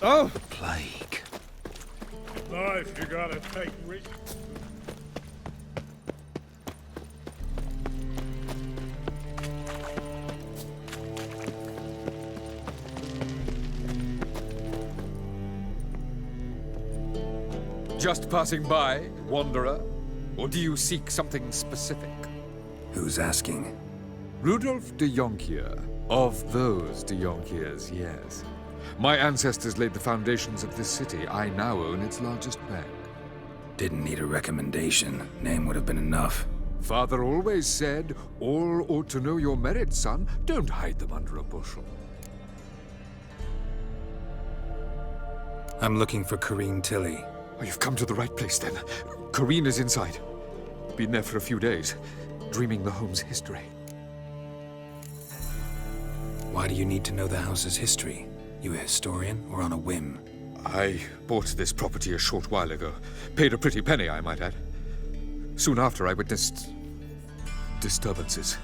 Oh! The plague. In life, you gotta take risks. Just passing by, wanderer? Or do you seek something specific? Who's asking? Rudolf de Jonkier. Of those de Jonkiers, yes. My ancestors laid the foundations of this city. I now own its largest bank. Didn't need a recommendation. Name would have been enough. Father always said, all ought to know your merits, son. Don't hide them under a bushel. I'm looking for Corrine Tilly. Oh, you've come to the right place, then. Corrine is inside. Been there for a few days, dreaming the home's history. Why do you need to know the house's history? You a historian, or on a whim? I bought this property a short while ago. Paid a pretty penny, I might add. Soon after, I witnessed disturbances.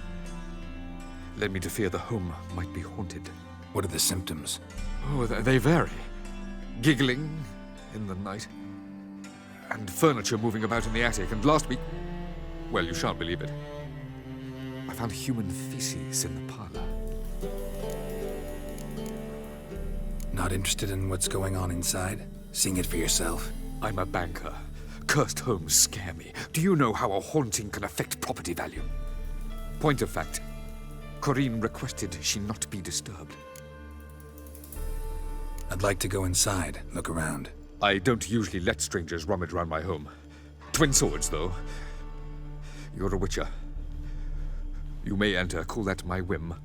Led me to fear the home might be haunted. What are the symptoms? Oh, they vary. Giggling in the night. And furniture moving about in the attic. And last week, well, you shan't believe it, I found human feces in the parlor. Not interested in what's going on inside? Seeing it for yourself? I'm a banker. Cursed homes scare me. Do you know how a haunting can affect property value? Point of fact, Corrine requested she not be disturbed. I'd like to go inside, look around. I don't usually let strangers rummage around my home. Twin swords, though. You're a witcher. You may enter, call that my whim.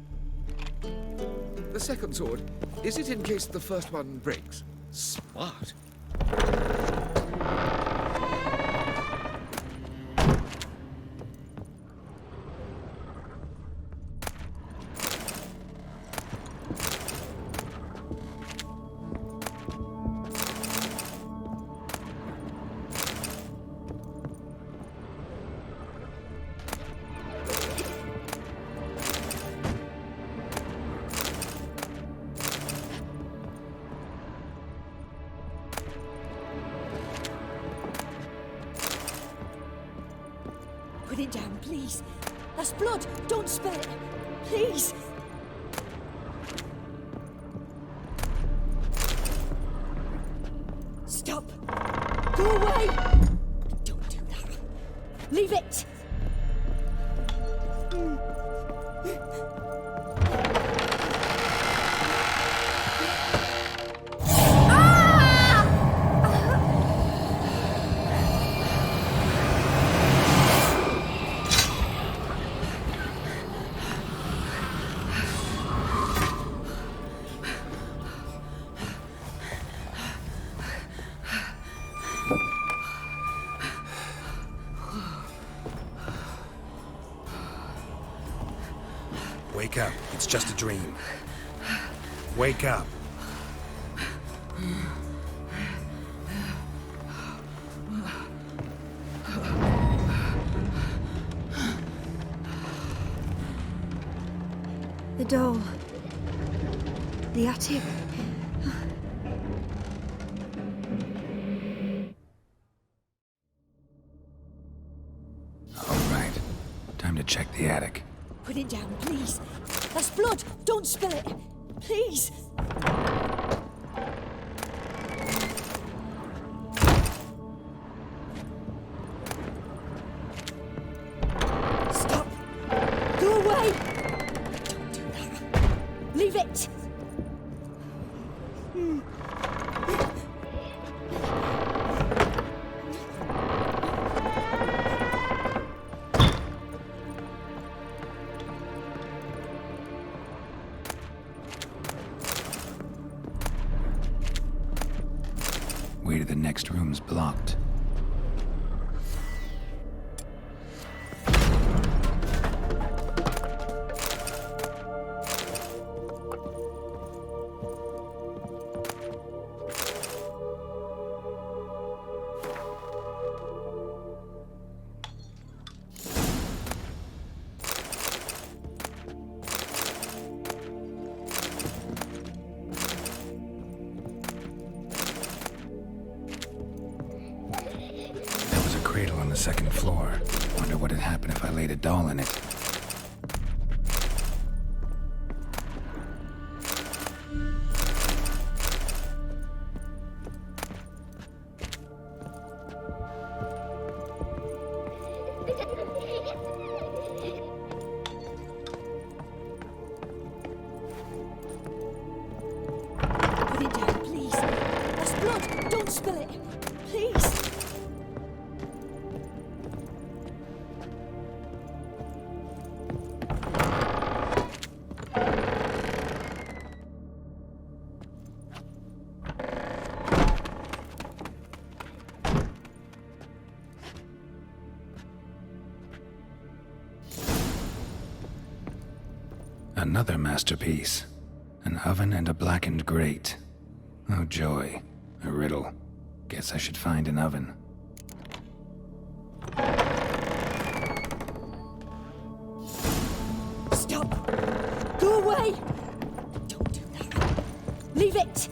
The second sword, is it in case the first one breaks? Smart. Put it down, please. That's blood. Don't spill it. Please. Stop. Go away. Don't do that. Leave it. Wake up. It's just a dream. Wake up. The doll. The attic. All right. Time to check the attic. Put it down, please. That's blood. Don't spill it. Please. Stop. Go away. Don't do that. Leave it. Way to the next room's blocked. second floor. Wonder what'd happen if I laid a doll in it. Put it down, please. That's blood. Don't spill it. Please. Another masterpiece. An oven and a blackened grate. Oh joy. A riddle. Guess I should find an oven. Stop. Go away. Don't do that. Leave it.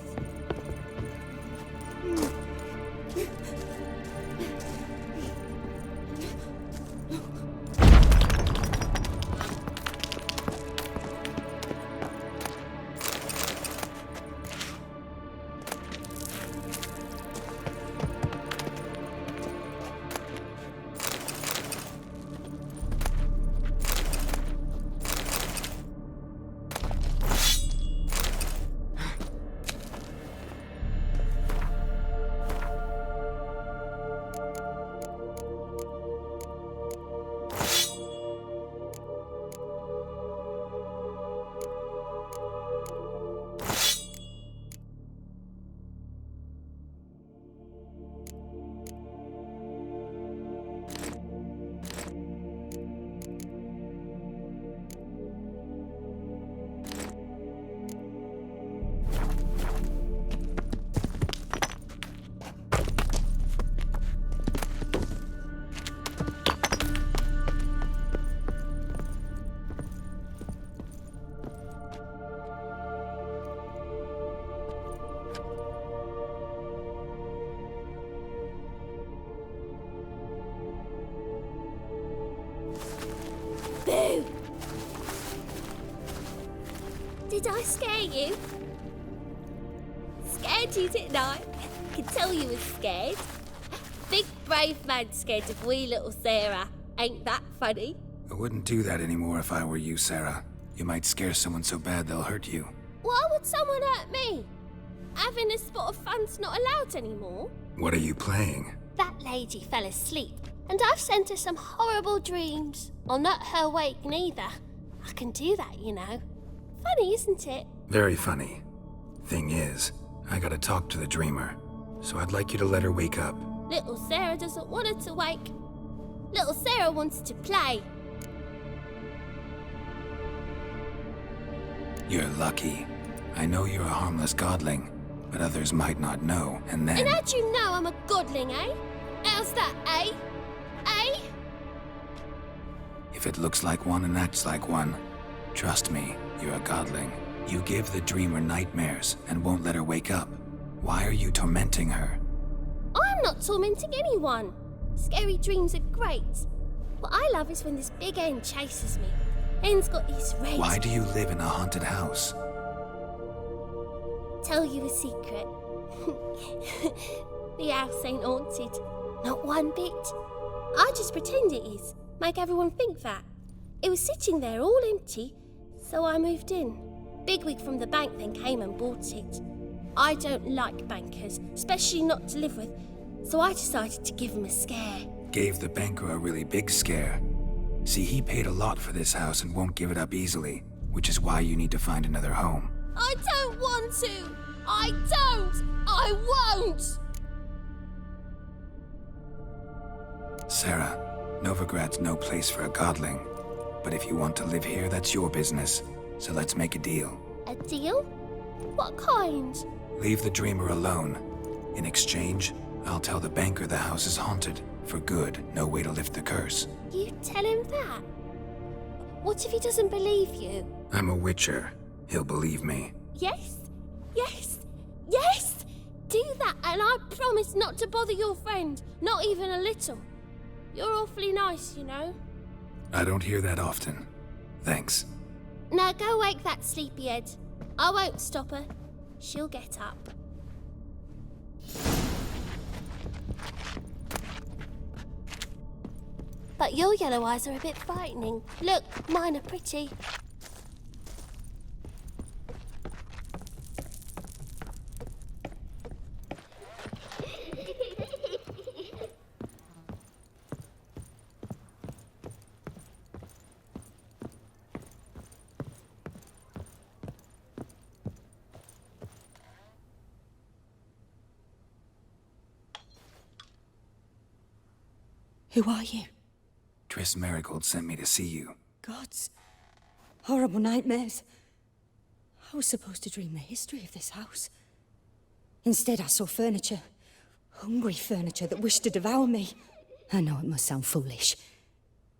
Boo! Did I scare you? Scared you, didn't I? I could tell you was scared. Big brave man scared of wee little Sarah. Ain't that funny? I wouldn't do that anymore if I were you, Sarah. You might scare someone so bad they'll hurt you. Why would someone hurt me? Having a spot of fun's not allowed anymore. What are you playing? That lady fell asleep, and I've sent her some horrible dreams. I'll not her wake neither. I can do that, you know. Funny, isn't it? Very funny. Thing is, I gotta talk to the dreamer, so I'd like you to let her wake up. Little Sarah doesn't want her to wake. Little Sarah wants to play. You're lucky. I know you're a harmless godling, but others might not know, and then... And how'd you know I'm a godling, eh? How's that, eh? Eh? If it looks like one and acts like one, trust me, you're a godling. You give the dreamer nightmares and won't let her wake up. Why are you tormenting her? I'm not tormenting anyone. Scary dreams are great. What I love is when this big hen chases me. Hen's got his red... Why do you live in a haunted house? Tell you a secret. The house ain't haunted. Not one bit. I just pretend it is. Make everyone think that. It was sitting there all empty, so I moved in. Bigwig from the bank then came and bought it. I don't like bankers, especially not to live with, so I decided to give him a scare. Gave the banker a really big scare. See, he paid a lot for this house and won't give it up easily, which is why you need to find another home. I don't want to! I don't! I won't! Sarah, Novigrad's no place for a godling. But if you want to live here, that's your business. So let's make a deal. A deal? What kind? Leave the dreamer alone. In exchange, I'll tell the banker the house is haunted. For good, no way to lift the curse. You tell him that? What if he doesn't believe you? I'm a witcher. He'll believe me. Yes, yes, yes! Do that and I promise not to bother your friend, not even a little. You're awfully nice, you know. I don't hear that often. Thanks. Now go wake that sleepyhead. I won't stop her. She'll get up. But your yellow eyes are a bit frightening. Look, mine are pretty. Who are you? Triss Marigold sent me to see you. Gods. Horrible nightmares. I was supposed to dream the history of this house. Instead, I saw furniture. Hungry furniture that wished to devour me. I know it must sound foolish,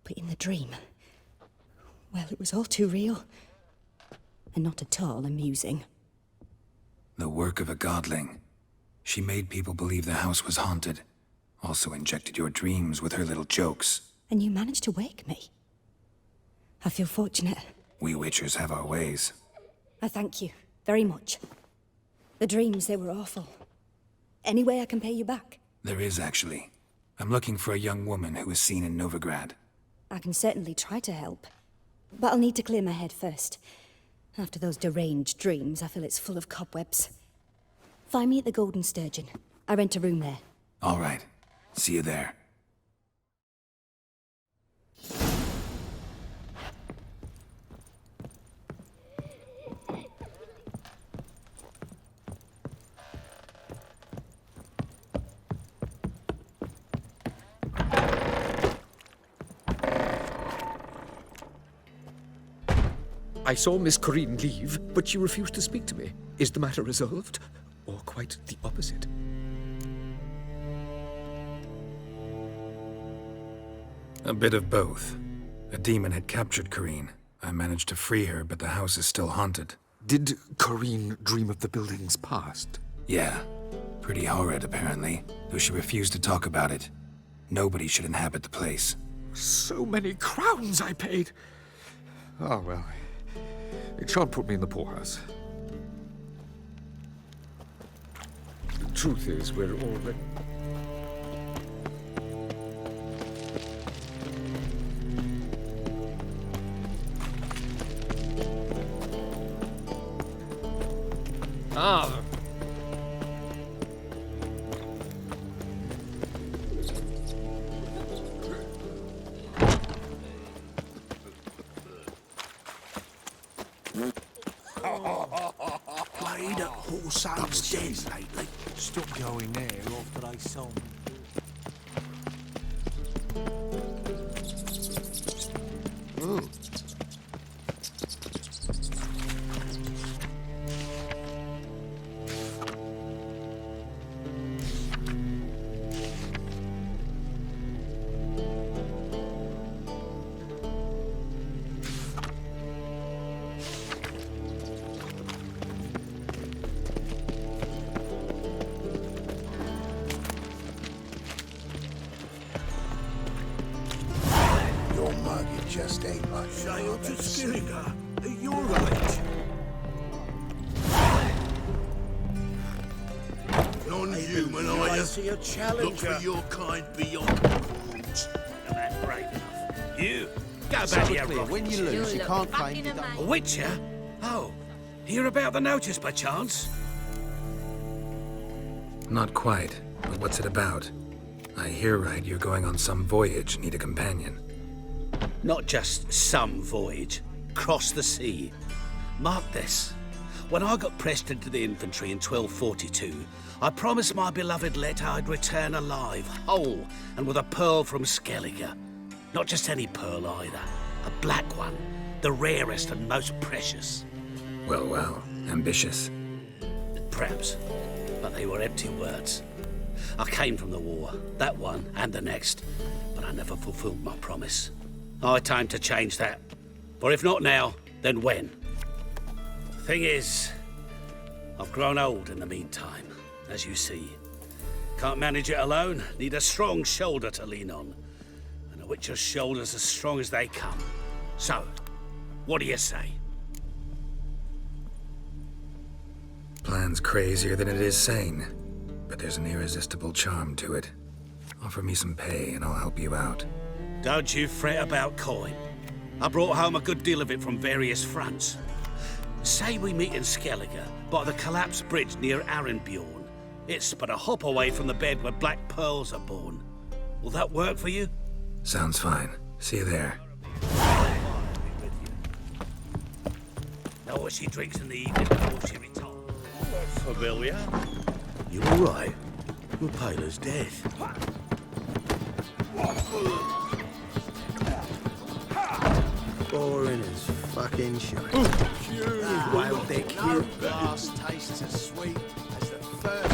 but in the dream, well, it was all too real. And not at all amusing. The work of a godling. She made people believe the house was haunted. Also injected your dreams with her little jokes. And you managed to wake me. I feel fortunate. We Witchers have our ways. I thank you very much. The dreams, they were awful. Any way I can pay you back? There is, actually. I'm looking for a young woman who was seen in Novigrad. I can certainly try to help. But I'll need to clear my head first. After those deranged dreams, I feel it's full of cobwebs. Find me at the Golden Sturgeon. I rent a room there. All right. See you there. I saw Miss Corinne leave, but she refused to speak to me. Is the matter resolved? Or quite the opposite? A bit of both. A demon had captured Corinne. I managed to free her, but the house is still haunted. Did Corinne dream of the building's past? Yeah. Pretty horrid, apparently, though she refused to talk about it. Nobody should inhabit the place. So many crowns I paid! Oh, well. It shan't put me in the poorhouse. The truth is, we're already... Ah! Played at horse upstairs lately. Stopped going there after they saw me. Just ain't much. Sail to Skillinger, at your age. Non-human, are you? See a challenger. Look for your kind beyond words. Am I brave enough? You, go back here, Rob. When you lose, you can't claim you A Witcher? Oh, hear about the notice by chance? Not quite, but what's it about? I hear right you're going on some voyage, need a companion. Not just some voyage. Cross the sea. Mark this. When I got pressed into the infantry in 1242, I promised my beloved Letta I'd return alive, whole, and with a pearl from Skellige. Not just any pearl either. A black one. The rarest and most precious. Well, ambitious. Perhaps. But they were empty words. I came from the war, that one and the next, but I never fulfilled my promise. High time to change that. For if not now, then when? Thing is, I've grown old in the meantime, as you see. Can't manage it alone, need a strong shoulder to lean on. The Witcher's shoulders as strong as they come. So, what do you say? Plan's crazier than it is sane, but there's an irresistible charm to it. Offer me some pay and I'll help you out. Don't you fret about coin. I brought home a good deal of it from various fronts. Say we meet in Skellige, by the collapsed bridge near Arenbjorn. It's but a hop away from the bed where black pearls are born. Will that work for you? Sounds fine. See you there. Know what she drinks in the evening before she retires. Familiar? You all right? You're pale as death. Boring as fucking shit. Well, they're cute. No glass tastes as sweet as the first.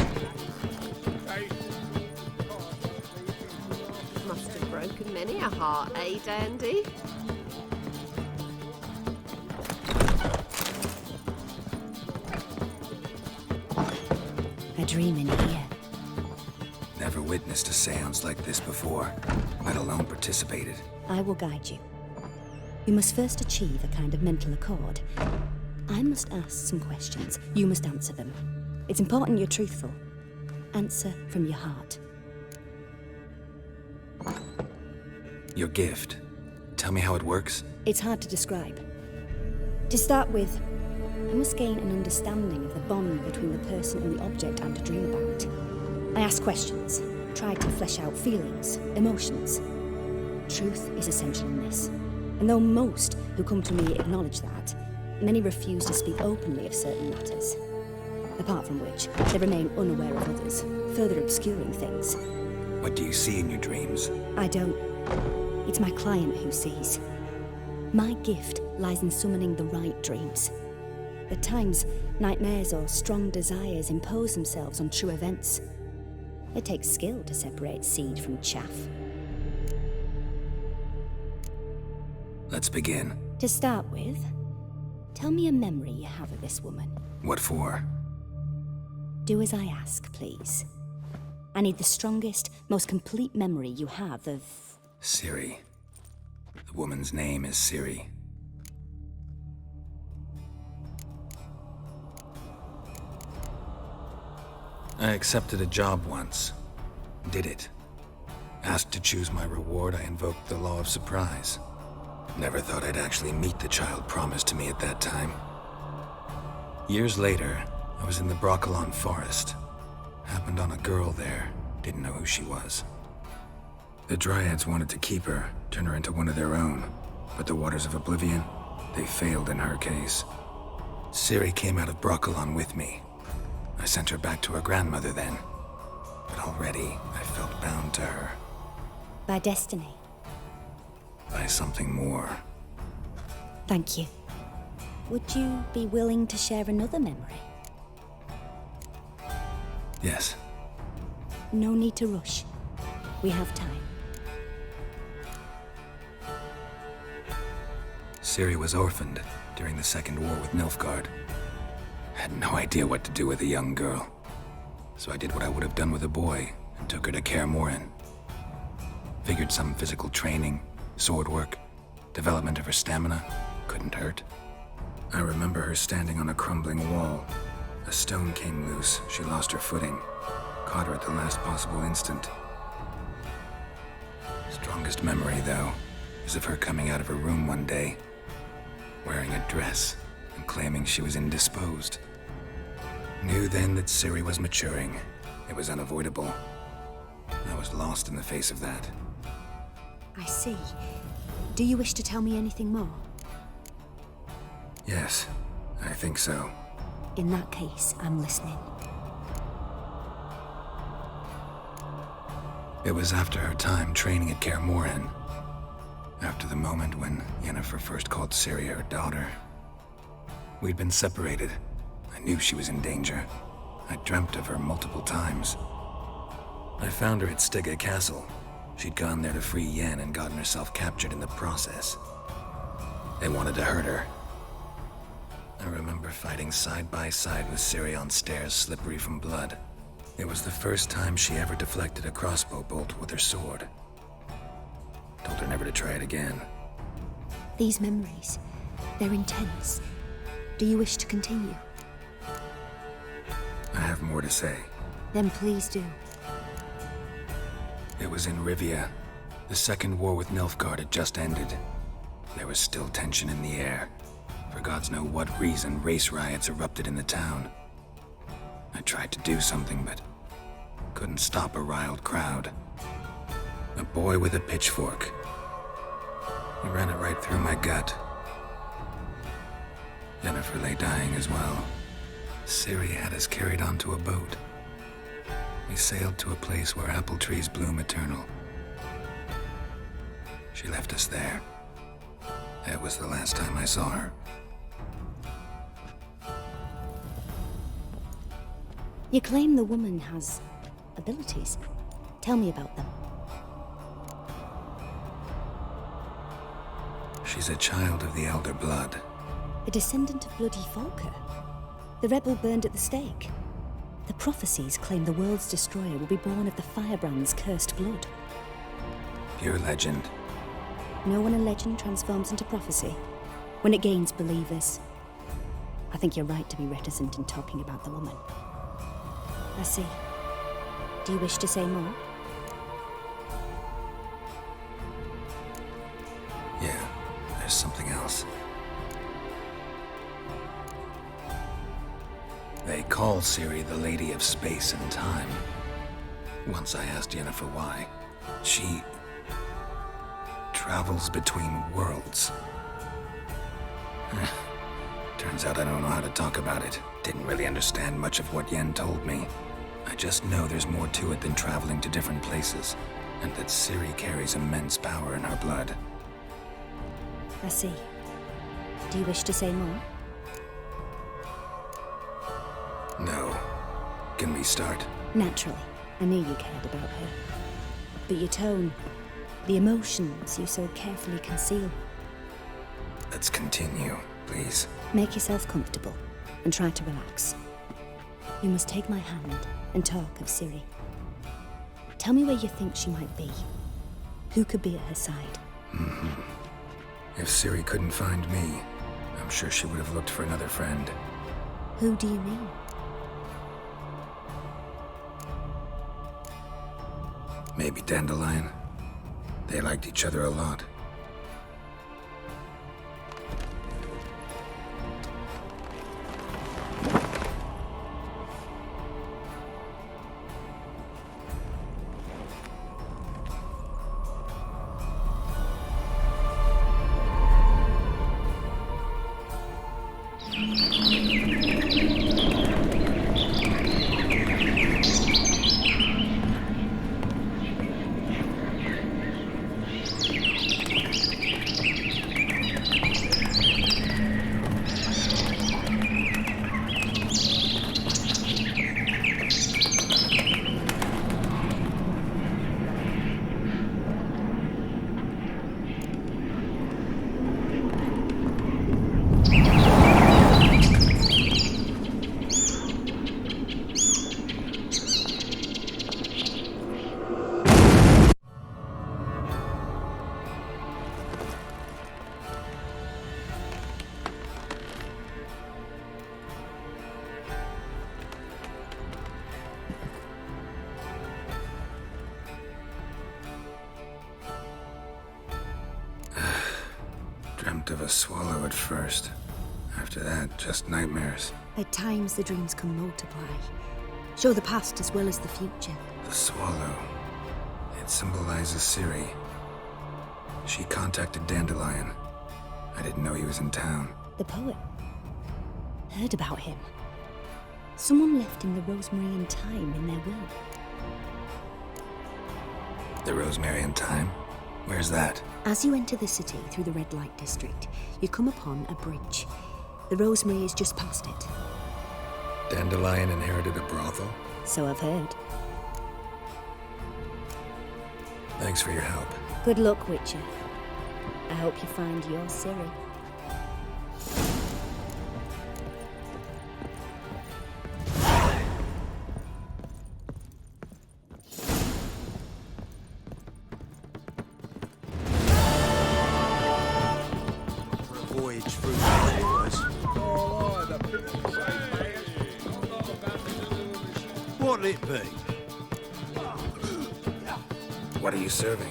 Must have broken many a heart, eh, Dandy? A dream in here. Never witnessed a seance like this before, let alone participated. I will guide you. You must first achieve a kind of mental accord. I must ask some questions. You must answer them. It's important you're truthful. Answer from your heart. Your gift. Tell me how it works. It's hard to describe. To start with, I must gain an understanding of the bond between the person and the object I'm to dream about. I ask questions, try to flesh out feelings, emotions. Truth is essential in this. And though most who come to me acknowledge that, many refuse to speak openly of certain matters. Apart from which, they remain unaware of others, further obscuring things. What do you see in your dreams? I don't. It's my client who sees. My gift lies in summoning the right dreams. At times, nightmares or strong desires impose themselves on true events. It takes skill to separate seed from chaff. Let's begin. To start with, tell me a memory you have of this woman. What for? Do as I ask, please. I need the strongest, most complete memory you have of... Ciri. The woman's name is Ciri. I accepted a job once. Did it. Asked to choose my reward, I invoked the law of surprise. Never thought I'd actually meet the child promised to me at that time. Years later, I was in the Broccolon forest. Happened on a girl there. Didn't know who she was. The Dryads wanted to keep her, turn her into one of their own. But the Waters of Oblivion, they failed in her case. Ciri came out of Broccolon with me. I sent her back to her grandmother then. But already, I felt bound to her. By destiny. By something more. Thank you. Would you be willing to share another memory? Yes. No need to rush. We have time. Ciri was orphaned during the Second War with Nilfgaard. Had no idea what to do with a young girl. So I did what I would have done with a boy and took her to Kaer Morhen. Figured some physical training, sword work, development of her stamina couldn't hurt. I remember her standing on a crumbling wall. A stone came loose, she lost her footing. Caught her at the last possible instant. Strongest memory, though, is of her coming out of her room one day, wearing a dress and claiming she was indisposed. Knew then that Ciri was maturing. It was unavoidable. I was lost in the face of that. I see. Do you wish to tell me anything more? Yes, I think so. In that case, I'm listening. It was after her time training at Kaer Morhen. After the moment when Yennefer first called Ciri her daughter. We'd been separated. I knew she was in danger. I dreamt of her multiple times. I found her at Stigge Castle. She'd gone there to free Yen and gotten herself captured in the process. They wanted to hurt her. I remember fighting side by side with Ciri on stairs slippery from blood. It was the first time she ever deflected a crossbow bolt with her sword. Told her never to try it again. These memories, they're intense. Do you wish to continue? I have more to say. Then please do. It was in Rivia. The second war with Nilfgaard had just ended. There was still tension in the air. For gods know what reason, race riots erupted in the town. I tried to do something, but couldn't stop a riled crowd. A boy with a pitchfork. He ran it right through my gut. Jennifer lay dying as well. Ciri had us carried onto a boat. We sailed to a place where apple trees bloom eternal. She left us there. That was the last time I saw her. You claim the woman has abilities. Tell me about them. She's a child of the Elder Blood. A descendant of Bloody Falker. The rebel burned at the stake. The prophecies claim the world's destroyer will be born of the firebrand's cursed blood. Pure legend. Know when a legend transforms into prophecy? When it gains believers. I think you're right to be reticent in talking about the woman. I see. Do you wish to say more? Yeah, there's something else. They call Ciri the Lady of Space and Time. Once I asked Jennifer why. She travels between worlds. Turns out I don't know how to talk about it. Didn't really understand much of what Yen told me. I just know there's more to it than traveling to different places, and that Ciri carries immense power in her blood. I see. Do you wish to say more? No. Can we start? Naturally. I knew you cared about her. But your tone, the emotions you so carefully conceal. Let's continue, please. Make yourself comfortable and try to relax. You must take my hand and talk of Ciri. Tell me where you think she might be. Who could be at her side? If Ciri couldn't find me, I'm sure she would have looked for another friend. Who do you mean? Maybe Dandelion. They liked each other a lot. Dreamt of a swallow at first. After that, just nightmares. At times, the dreams can multiply. Show the past as well as the future. The swallow. It symbolizes Ciri. She contacted Dandelion. I didn't know he was in town. The poet. Heard about him. Someone left him the rosemary and thyme in their will. The Rosemary and Thyme? Where's that? As you enter the city through the red light district, you come upon a bridge. The rosemary is just past it. Dandelion inherited a brothel? So I've heard. Thanks for your help. Good luck, Witcher. I hope you find your Ciri. What'll it be? What are you serving?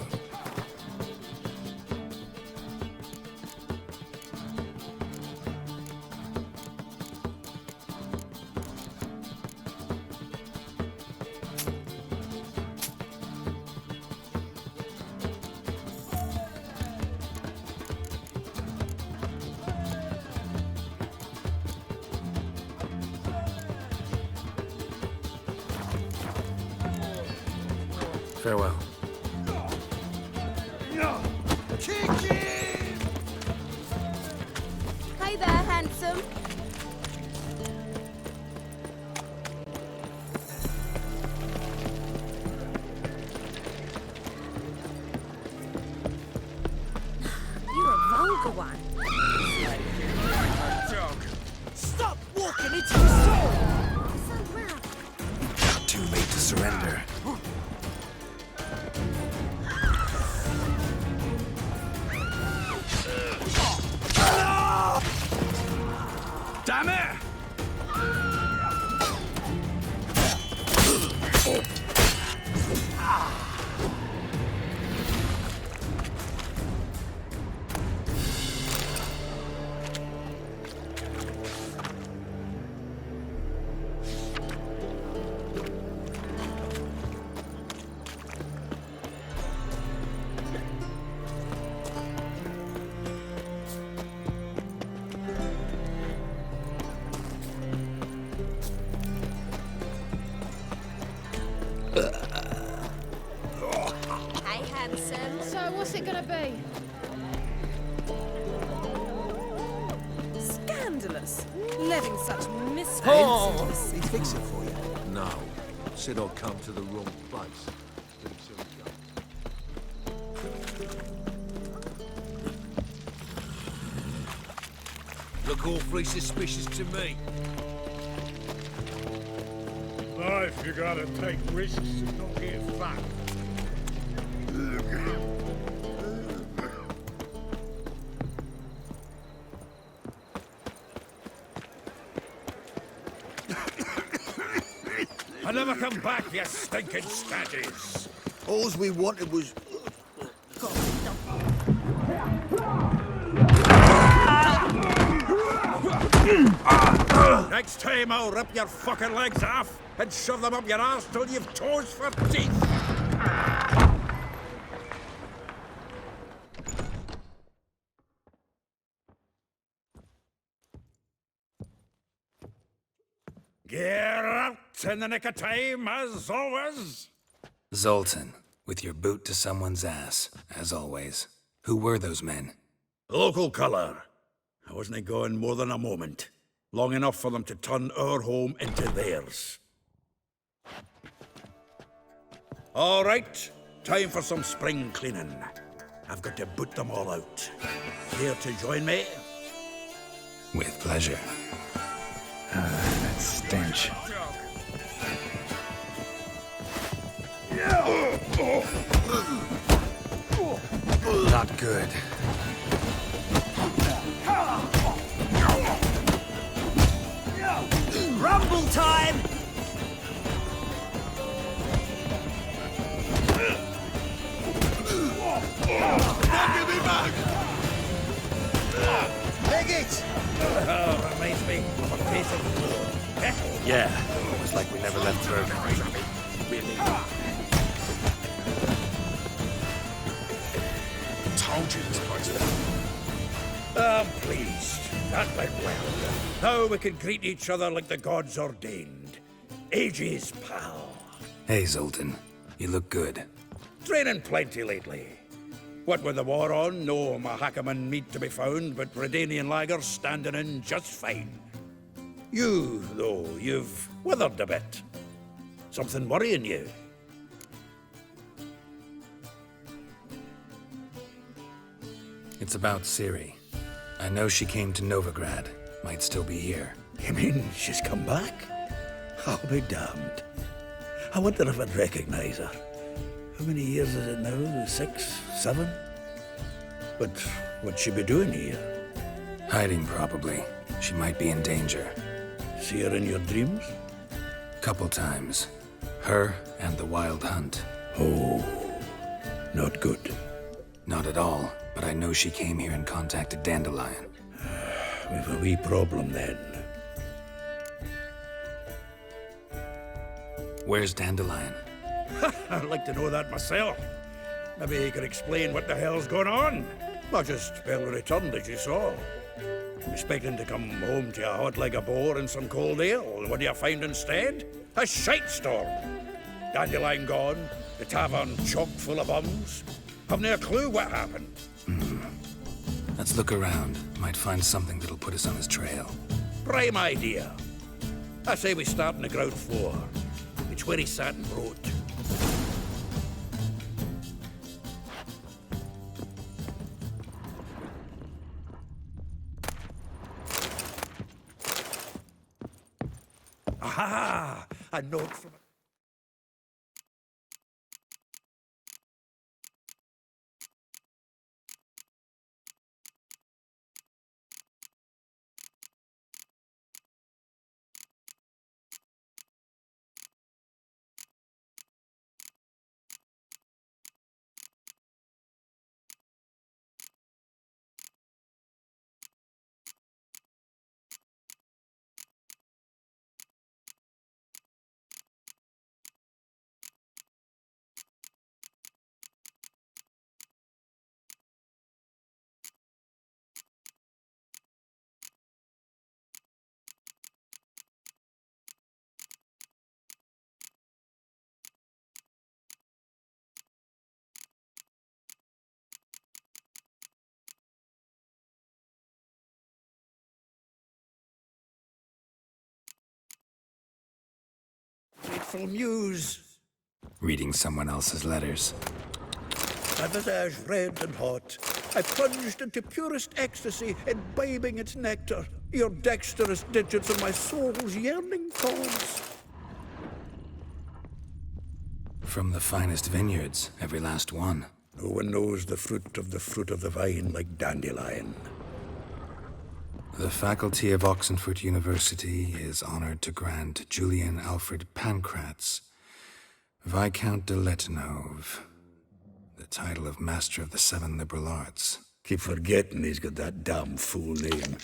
Farewell. Hey there, handsome. You're a vulgar one. Stop walking into the store! So rough. Too late to surrender. Damn it! Hey, handsome. So, what's it gonna be? Scandalous. Letting such miscreants into the city. He'd fix it for you. No. Said I'd come to the wrong place. Look awfully suspicious to me. Life, you gotta take risks and not get fat. I never come back, you stinking staggies. All we wanted was... Next time I'll rip your fucking legs off and shove them up your arse till you've toes for teeth. Get out in the nick of time, as always. Zoltan, with your boot to someone's ass, as always. Who were those men? Local colour. I wasn't going more than a moment. Long enough for them to turn our home into theirs. All right, time for some spring cleaning. I've got to boot them all out. Here to join me? With pleasure. That stench. Not good. Rumble time! Give me back! Take it! Oh, reminds me of a piece of wood. Yeah, almost like we never left Bergen. Really? Told you this place. I'm pleased. That went well. Now we can greet each other like the gods ordained. Ages, pal. Hey, Zoltan. You look good. Training plenty lately. What with the war on, no Mahakaman meat to be found, but Redanian lagers standing in just fine. You, though, you've withered a bit. Something worrying you? It's about Ciri. I know she came to Novigrad. Might still be here. You mean she's come back? I'll be damned. I wonder if I'd recognize her. How many years is it now? 6, 7? But what'd she be doing here? Hiding, probably. She might be in danger. See her in your dreams? Couple times. Her and the Wild Hunt. Oh, not good. Not at all, but I know she came here and contacted Dandelion. We've a wee problem then. Where's Dandelion? I'd like to know that myself. Maybe he could explain what the hell's going on. Not just barely returned, as you saw. Expecting to come home to a hot like a boar and some cold ale, and what do you find instead? A shite storm. Dandelion gone, the tavern chock full of bums. Have no clue what happened. Let's look around. Might find something that'll put us on his trail. Prime idea. I say we start on the ground floor. It's where he sat and wrote. Aha! A note from... Grateful muse. Reading someone else's letters. My visage red and hot, I plunged into purest ecstasy, imbibing its nectar. Your dexterous digits are my soul's yearning cause. From the finest vineyards, every last one. No one knows the fruit of the vine like Dandelion. The faculty of Oxenfurt University is honored to grant Julian Alfred Pancratz, Viscount de Letenove, the title of Master of the Seven Liberal Arts. Keep forgetting he's got that damn fool name.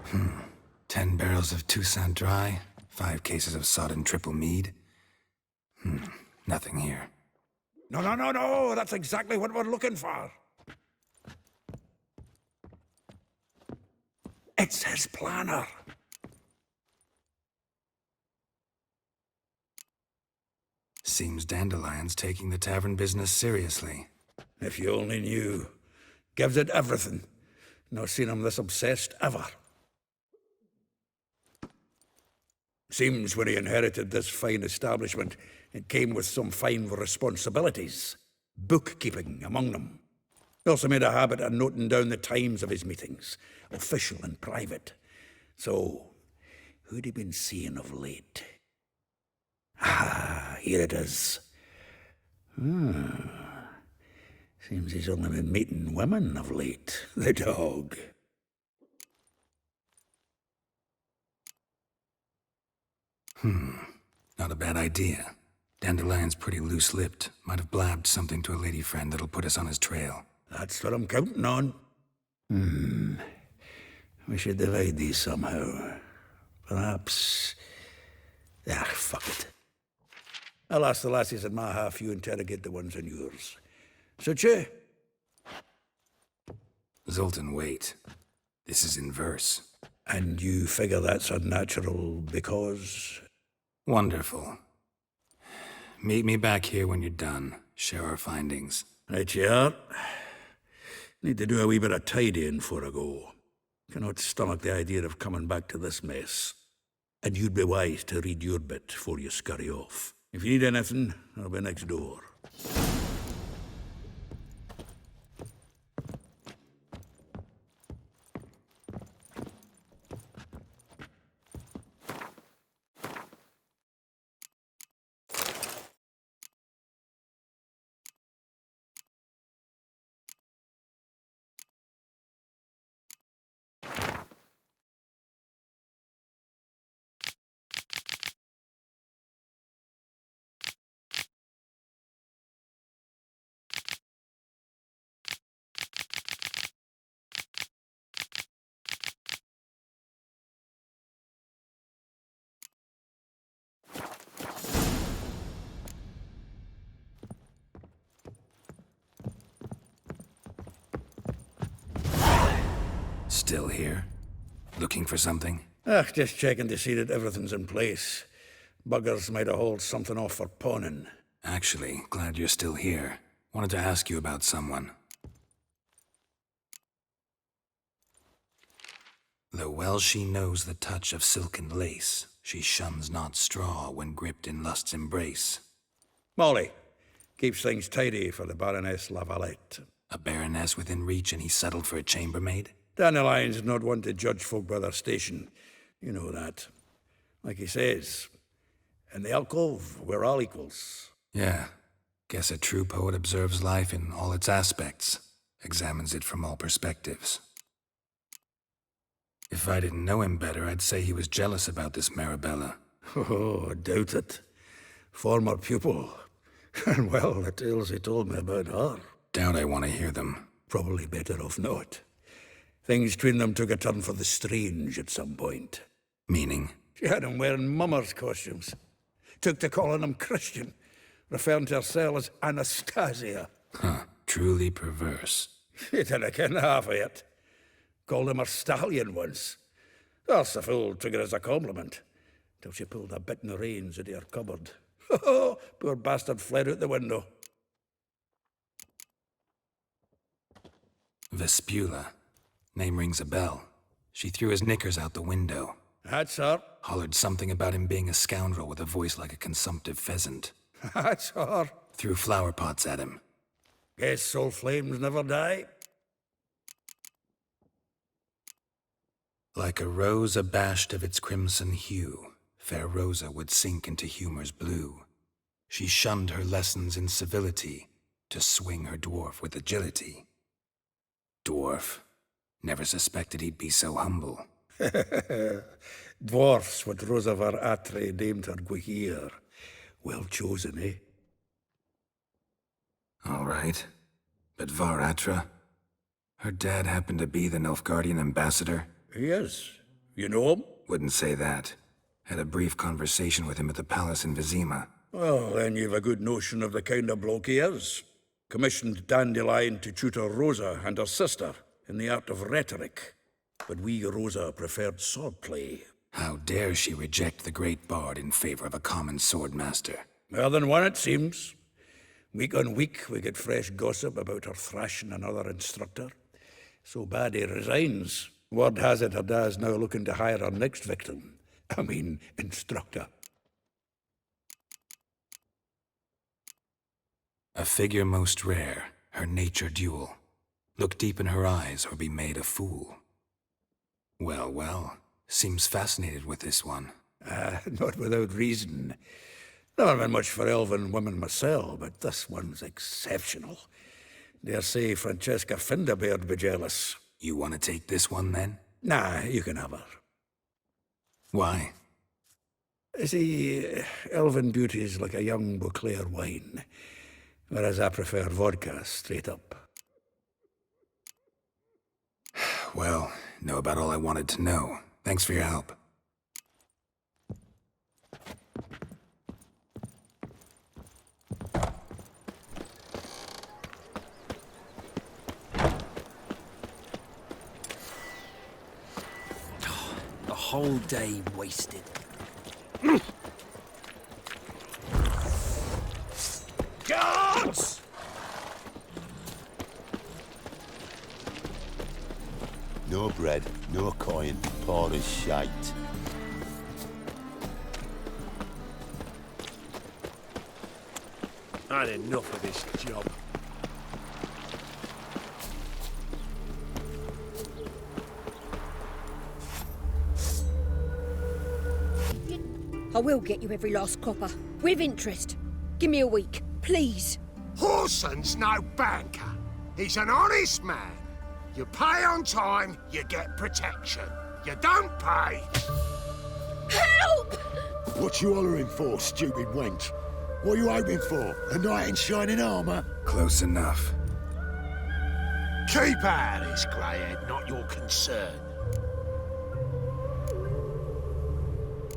Hmm. 10 barrels of Toussaint Dry, 5 cases of sodden triple mead. Nothing here. No, that's exactly what we're looking for. It's his planner. Seems Dandelion's taking the tavern business seriously. If you only knew. Gives it everything. Not seen him this obsessed ever. Seems when he inherited this fine establishment, it came with some fine responsibilities. Bookkeeping among them. He also made a habit of noting down the times of his meetings, official and private. So, who'd he been seeing of late? Ah, here it is. Seems he's only been meeting women of late, the dog. Not a bad idea. Dandelion's pretty loose-lipped. Might have blabbed something to a lady friend that'll put us on his trail. That's what I'm counting on. We should divide these somehow. Perhaps... fuck it. I'll ask the lassies in my half, you interrogate the ones in yours. Suit you? Zoltan, wait. This is in verse. And you figure that's unnatural because... Wonderful. Meet me back here when you're done. Share our findings. Right you are. Need to do a wee bit of tidying before I go. Cannot stomach the idea of coming back to this mess. And you'd be wise to read your bit before you scurry off. If you need anything, I'll be next door. Still here? Looking for something? Just checking to see that everything's in place. Buggers might have hauled something off for pawning. Actually, glad you're still here. Wanted to ask you about someone. Though well she knows the touch of silken lace, she shuns not straw when gripped in lust's embrace. Molly. Keeps things tidy for the Baroness Lavalette. A baroness within reach and he settled for a chambermaid? Dandelion's not one to judge folk by their station. You know that. Like he says, in the alcove, we're all equals. Yeah. Guess a true poet observes life in all its aspects, examines it from all perspectives. If I didn't know him better, I'd say he was jealous about this Marabella. Oh, doubt it. Former pupil. And well, the tales he told me about her. Doubt I want to hear them. Probably better off not. Things between them took a turn for the strange at some point. Meaning? She had him wearing mummers' costumes. Took to calling him Christian, referring to herself as Anastasia. Huh. Truly perverse. He didn't ken half of it. Called him her stallion once. That's the fool took it as a compliment. Till she pulled a bit in the reins into her cupboard. Oh, poor bastard fled out the window. Vespula. Name rings a bell. She threw his knickers out the window. That's her. Hollered something about him being a scoundrel with a voice like a consumptive pheasant. That's her. Threw flower pots at him. Guess soul flames never die. Like a rose abashed of its crimson hue, fair Rosa would sink into humor's blue. She shunned her lessons in civility to swing her dwarf with agility. Dwarf. Never suspected he'd be so humble. Dwarfs what Rosa var Atre named her Guihir. Well chosen, eh? All right. But Var Atra? Her dad happened to be the Nilfgaardian ambassador? He is. You know him? Wouldn't say that. Had a brief conversation with him at the palace in Vizima. Well, then you've a good notion of the kind of bloke he is. Commissioned Dandelion to tutor Rosa and her sister in the art of rhetoric. But we Rosa preferred swordplay. How dare she reject the great bard in favor of a common swordmaster? More than one, it seems. Week on week, we get fresh gossip about her thrashing another instructor. So bad he resigns. Word has it her dad's now looking to hire her next victim. I mean, instructor. A figure most rare, her nature dual. Look deep in her eyes or be made a fool. Well, well, seems fascinated with this one. Not without reason. Never been much for elven women myself, but this one's exceptional. Dare say Francesca Finderbeard be jealous. You want to take this one, then? Nah, you can have her. Why? See, elven beauty's like a young Beauclair wine, whereas I prefer vodka straight up. Well, know about all I wanted to know. Thanks for your help. The whole day wasted. Guards! No bread, no coin, poor as shite. I had enough of this job. I will get you every last copper, with interest. Give me a week, please. Horson's no banker. He's an honest man. You pay on time, you get protection. You don't pay... Help! What you hollering for, stupid wench? What are you hoping for? A knight in shining armor? Close enough. Keep out of this, greyhead, not your concern.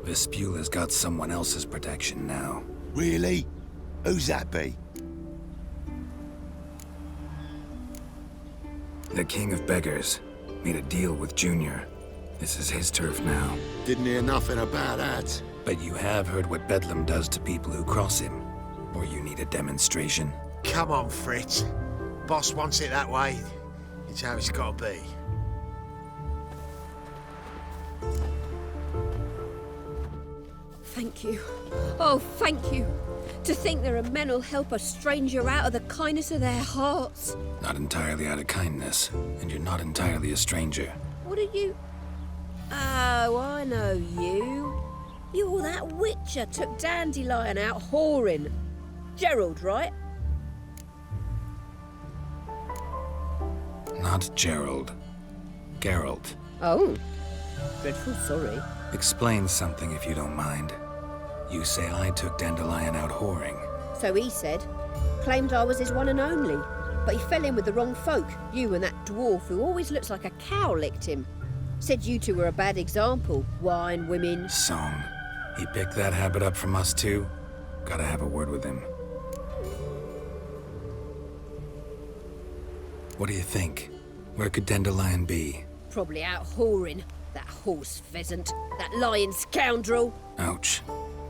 Vespula's got someone else's protection now. Really? Who's that be? The King of Beggars. Made a deal with Junior. This is his turf now. Didn't hear nothing about that. But you have heard what Bedlam does to people who cross him. Or you need a demonstration? Come on, Fritz. Boss wants it that way. It's how it's got to be. Thank you. Oh, thank you. To think there are men who'll help a stranger out of the kindness of their hearts. Not entirely out of kindness, and you're not entirely a stranger. What are you... Oh, I know you. You're that Witcher took Dandelion out whoring. Gerald, right? Not Gerald. Geralt. Oh. Dreadful sorry. Explain something if you don't mind. You say I took Dandelion out whoring. So he said. Claimed I was his one and only. But he fell in with the wrong folk. You and that dwarf who always looks like a cow licked him. Said you two were a bad example. Wine, women... Song. He picked that habit up from us too? Gotta have a word with him. What do you think? Where could Dandelion be? Probably out whoring. That horse pheasant. That lying scoundrel. Ouch.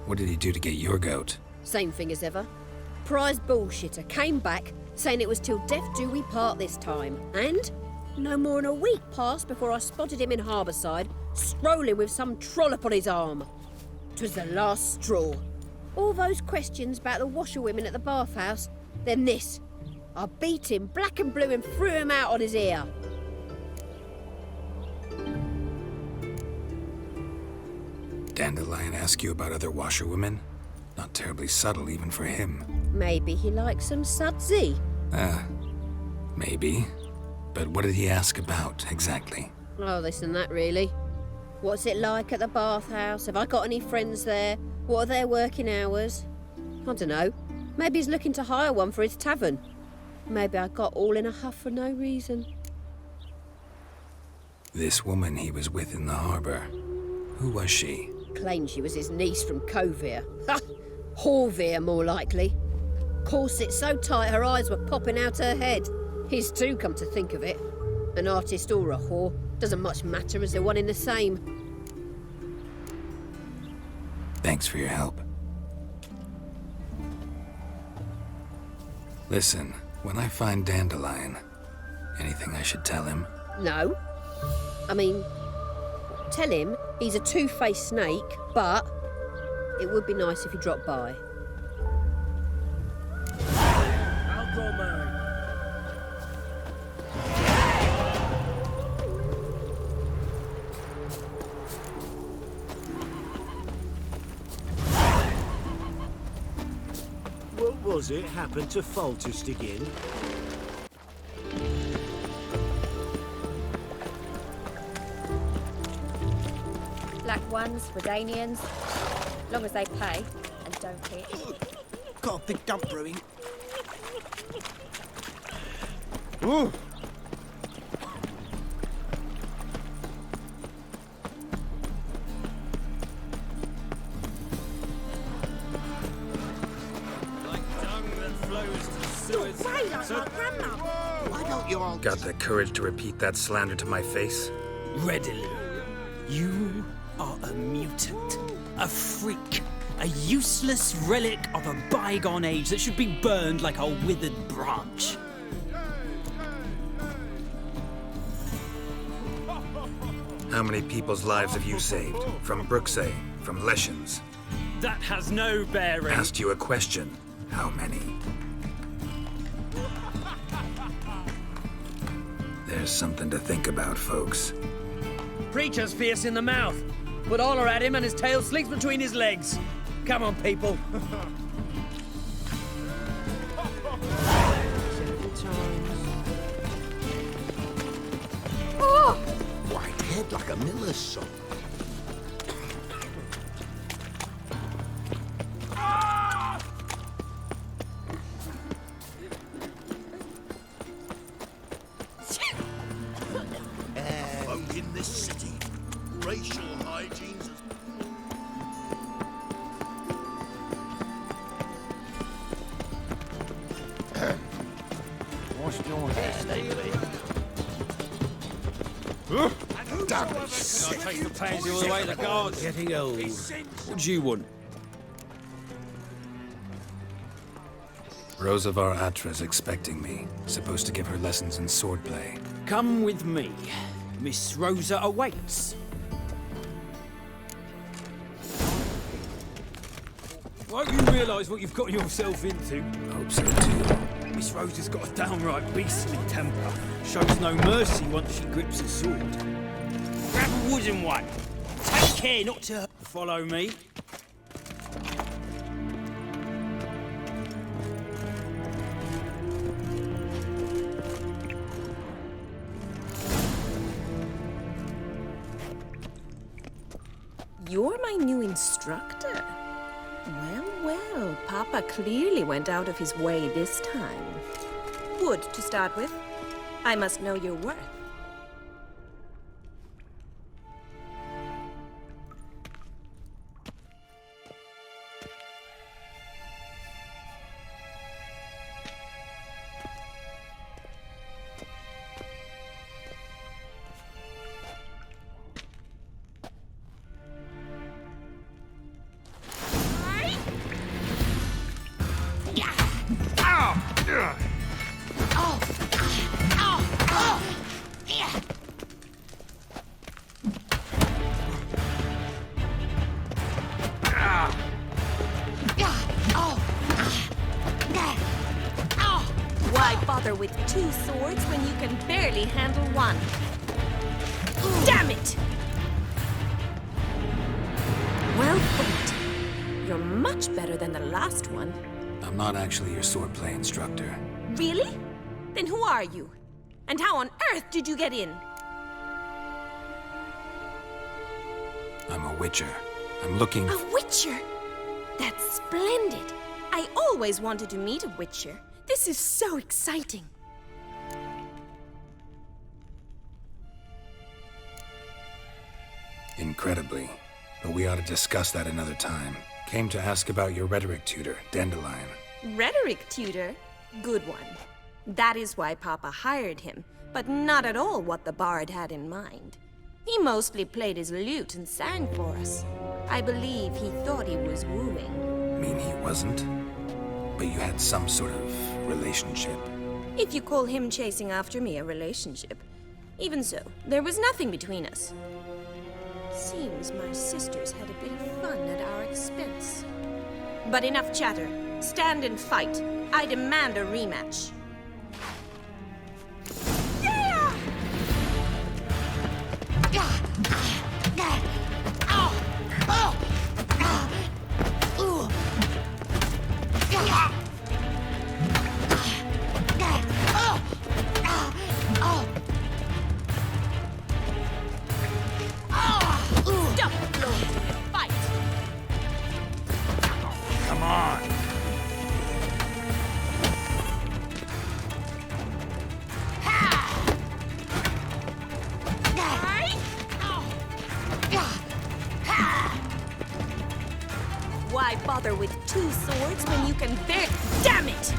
What did he do to get your goat? Same thing as ever. Prize bullshitter came back, saying it was till death do we part this time. And no more than a week passed before I spotted him in Harbourside, strolling with some trollop on his arm. 'Twas the last straw. All those questions about the washerwomen at the bathhouse, then this. I beat him black and blue and threw him out on his ear. Dandelion ask you about other washerwomen? Not terribly subtle even for him. Maybe he likes some sudsy. Maybe. But what did he ask about, exactly? Oh, this and that, really. What's it like at the bathhouse? Have I got any friends there? What are their working hours? I don't know. Maybe he's looking to hire one for his tavern. Maybe I got all in a huff for no reason. This woman he was with in the harbor. Who was she? Claimed she was his niece from Kovir. Ha! Horvir, more likely. Corset so tight her eyes were popping out her head. His too, come to think of it. An artist or a whore. Doesn't much matter as they're one in the same. Thanks for your help. Listen, when I find Dandelion, anything I should tell him? No. I mean, tell him he's a two-faced snake, but it would be nice if he dropped by. I'll go, Mary. What was it happened to Foltest again? Black ones, Redanians, long as they pay and don't hit. Got a big dump brewing. Ooh. Why don't you all... Got the courage to repeat that slander to my face? Readily. You are a mutant, a freak, a useless relic of a bygone age that should be burned like a withered branch. How many people's lives have you saved? From Brooksay? From Leshens? That has no bearing. Asked you a question. How many? There's something to think about, folks. Preacher's fierce in the mouth. Put holler at him and his tail slinks between his legs. Come on, people. Oh! White head like a miller's son. Folk in this city, racial hygiene's What's your hair, Daily? Damn it. I'll take the pansy all the way to the guards. Getting old. What do you want? Rosa var Atra's expecting me. Supposed to give her lessons in swordplay. Come with me. Miss Rosa awaits. Won't you realise what you've got yourself into? Hope so too. Miss Rosa's got a downright beastly temper. Shows no mercy once she grips a sword. Grab a wooden one. Take care not to... Follow me. You're my new instructor? Well, well, Papa clearly went out of his way this time. Wood, to start with. I must know your worth. Why bother with two swords when you can barely handle one? Damn it! Well fought. You're much better than the last one. I'm not actually your swordplay instructor. Really? Then who are you? And how on earth did you get in? I'm a witcher. I'm looking... A witcher? That's splendid. I always wanted to meet a witcher. This is so exciting. Incredibly. But we ought to discuss that another time. Came to ask about your rhetoric tutor, Dandelion. Rhetoric tutor? Good one. That is why Papa hired him, but not at all what the bard had in mind. He mostly played his lute and sang for us. I believe he thought he was wooing. Mean he wasn't? But you had some sort of relationship. If you call him chasing after me a relationship. Even so, there was nothing between us. Seems my sisters had a bit of fun at our expense. But enough chatter. Stand and fight. I demand a rematch. Come on. Why bother with two swords when you can bear... Damn it!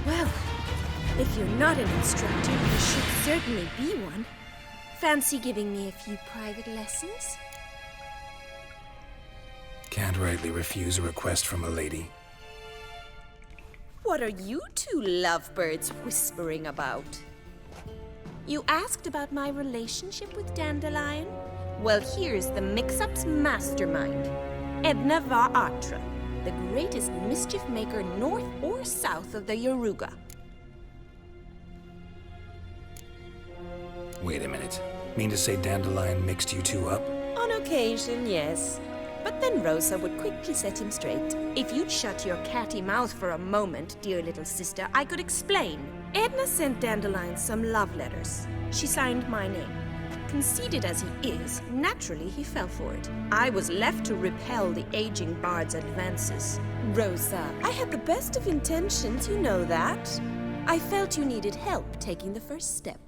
Well, if you're not an instructor, you should certainly be one. Fancy giving me a few private lessons? Can't rightly refuse a request from a lady. What are you two lovebirds whispering about? You asked about my relationship with Dandelion? Well, here's the mix-up's mastermind. Edna var Atra, the greatest mischief maker north or south of the Yaruga. Wait a minute. Mean to say Dandelion mixed you two up? On occasion, yes. But then Rosa would quickly set him straight. If you'd shut your catty mouth for a moment, dear little sister, I could explain. Edna sent Dandelion some love letters. She signed my name. Conceited as he is, naturally he fell for it. I was left to repel the aging bard's advances. Rosa, I had the best of intentions, you know that. I felt you needed help taking the first step.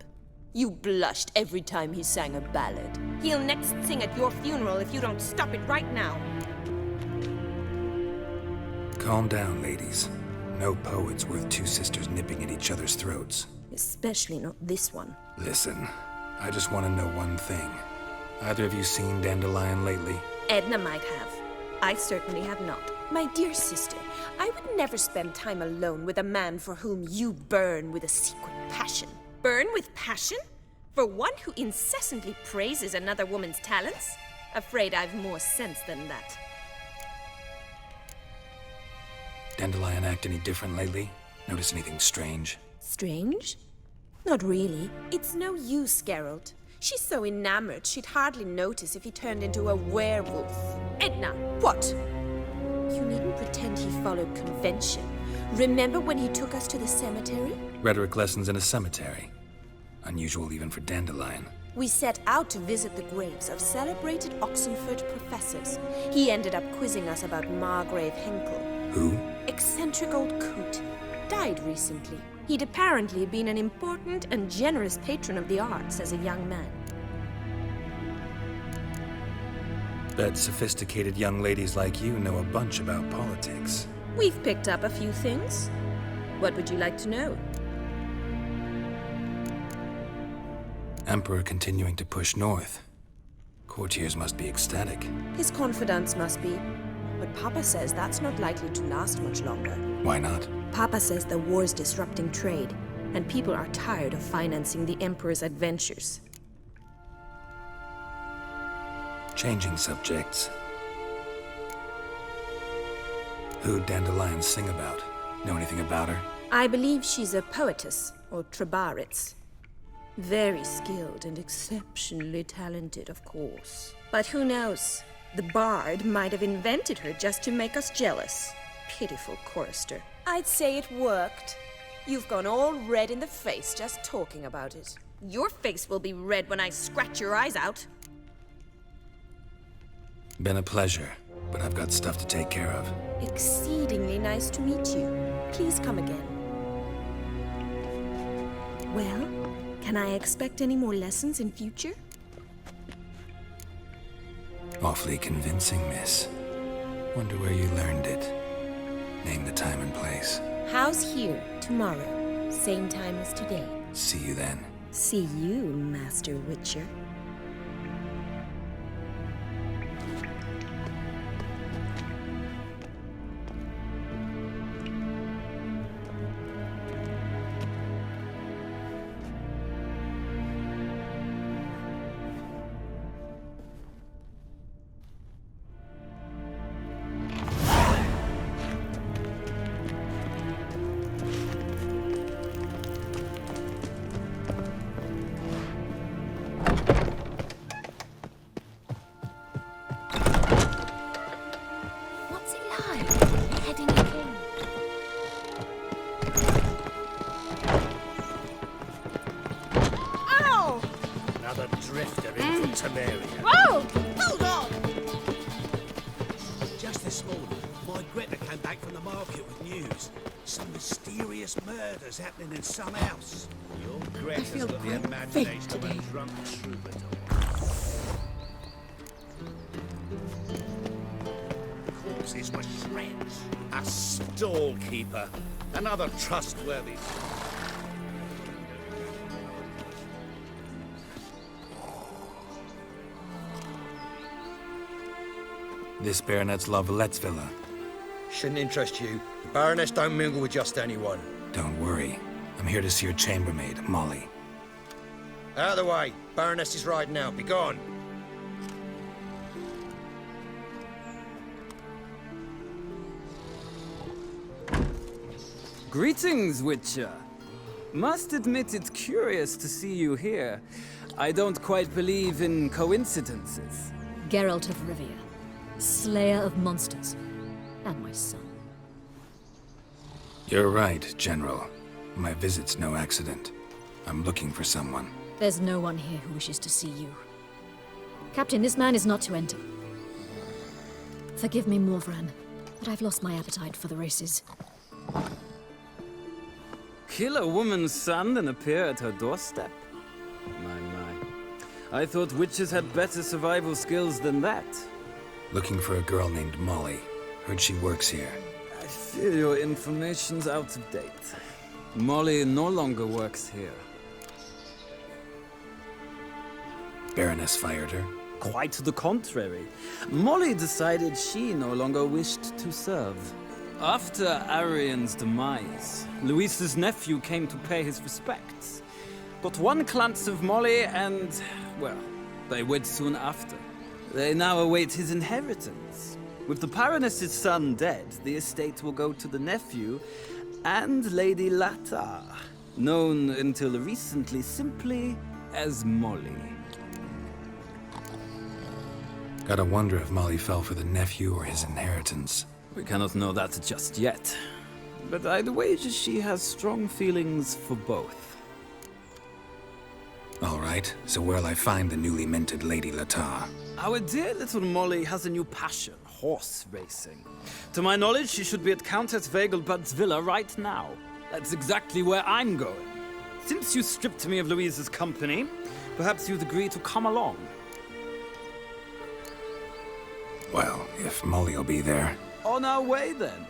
You blushed every time he sang a ballad. He'll next sing at your funeral if you don't stop it right now. Calm down, ladies. No poet's worth two sisters nipping at each other's throats. Especially not this one. Listen, I just want to know one thing. Either of you seen Dandelion lately? Edna might have. I certainly have not. My dear sister, I would never spend time alone with a man for whom you burn with a secret passion. Burn with passion? For one who incessantly praises another woman's talents? Afraid I've more sense than that. Dandelion act any different lately? Notice anything strange? Strange? Not really. It's no use, Geralt. She's so enamored she'd hardly notice if he turned into a werewolf. Edna, what? You needn't pretend he followed convention. Remember when he took us to the cemetery? Rhetoric lessons in a cemetery. Unusual even for Dandelion. We set out to visit the graves of celebrated Oxenford professors. He ended up quizzing us about Margrave Henkel. Who? Eccentric old coot. Died recently. He'd apparently been an important and generous patron of the arts as a young man. Bet sophisticated young ladies like you know a bunch about politics. We've picked up a few things. What would you like to know? Emperor continuing to push north. Courtiers must be ecstatic. His confidants must be. But Papa says that's not likely to last much longer. Why not? Papa says the war's disrupting trade, and people are tired of financing the Emperor's adventures. Changing subjects. Who'd Dandelion sing about? Know anything about her? I believe she's a poetess, or trabaritz. Very skilled and exceptionally talented, of course. But who knows? The bard might have invented her just to make us jealous. Pitiful chorister. I'd say it worked. You've gone all red in the face just talking about it. Your face will be red when I scratch your eyes out. Been a pleasure, but I've got stuff to take care of. Exceedingly nice to meet you. Please come again. Well, can I expect any more lessons in future? Awfully convincing, miss. Wonder where you learned it. Name the time and place. House here, tomorrow. Same time as today. See you then. See you, Master Witcher. Drifter in from Temeria. Whoa! Hold on! Just this morning, my Greta came back from the market with news. Some mysterious murders happening in some house. Your Greta's got the imagination of a drunk troubadour. Corpses were shreds. A stallkeeper. Another trustworthy... This Baronet's La Vallette's villa. Shouldn't interest you. The Baroness don't mingle with just anyone. Don't worry. I'm here to see your chambermaid, Molly. Out of the way. Baroness is riding out. Be gone. Greetings, Witcher. Must admit it's curious to see you here. I don't quite believe in coincidences. Geralt of Rivia, Slayer of monsters, and my son. You're right, General. My visit's no accident. I'm looking for someone. There's no one here who wishes to see you. Captain, this man is not to enter. Forgive me, Morvran, but I've lost my appetite for the races. Kill a woman's son and appear at her doorstep? My. I thought witches had better survival skills than that. Looking for a girl named Molly. Heard she works here. I fear your information's out of date. Molly no longer works here. Baroness fired her? Quite the contrary. Molly decided she no longer wished to serve. After Arian's demise, Louise's nephew came to pay his respects. Got one glance of Molly and, well, they wed soon after. They now await his inheritance. With the Baroness's son dead, the estate will go to the nephew and Lady Latta, known until recently simply as Molly. Gotta wonder if Molly fell for the nephew or his inheritance. We cannot know that just yet, but I'd wager she has strong feelings for both. All right, so where'll I find the newly minted Lady Latta? Our dear little Molly has a new passion, horse racing. To my knowledge, she should be at Countess Vegelbud's villa right now. That's exactly where I'm going. Since you stripped me of Louise's company, perhaps you'd agree to come along. Well, if Molly will be there. On our way, then.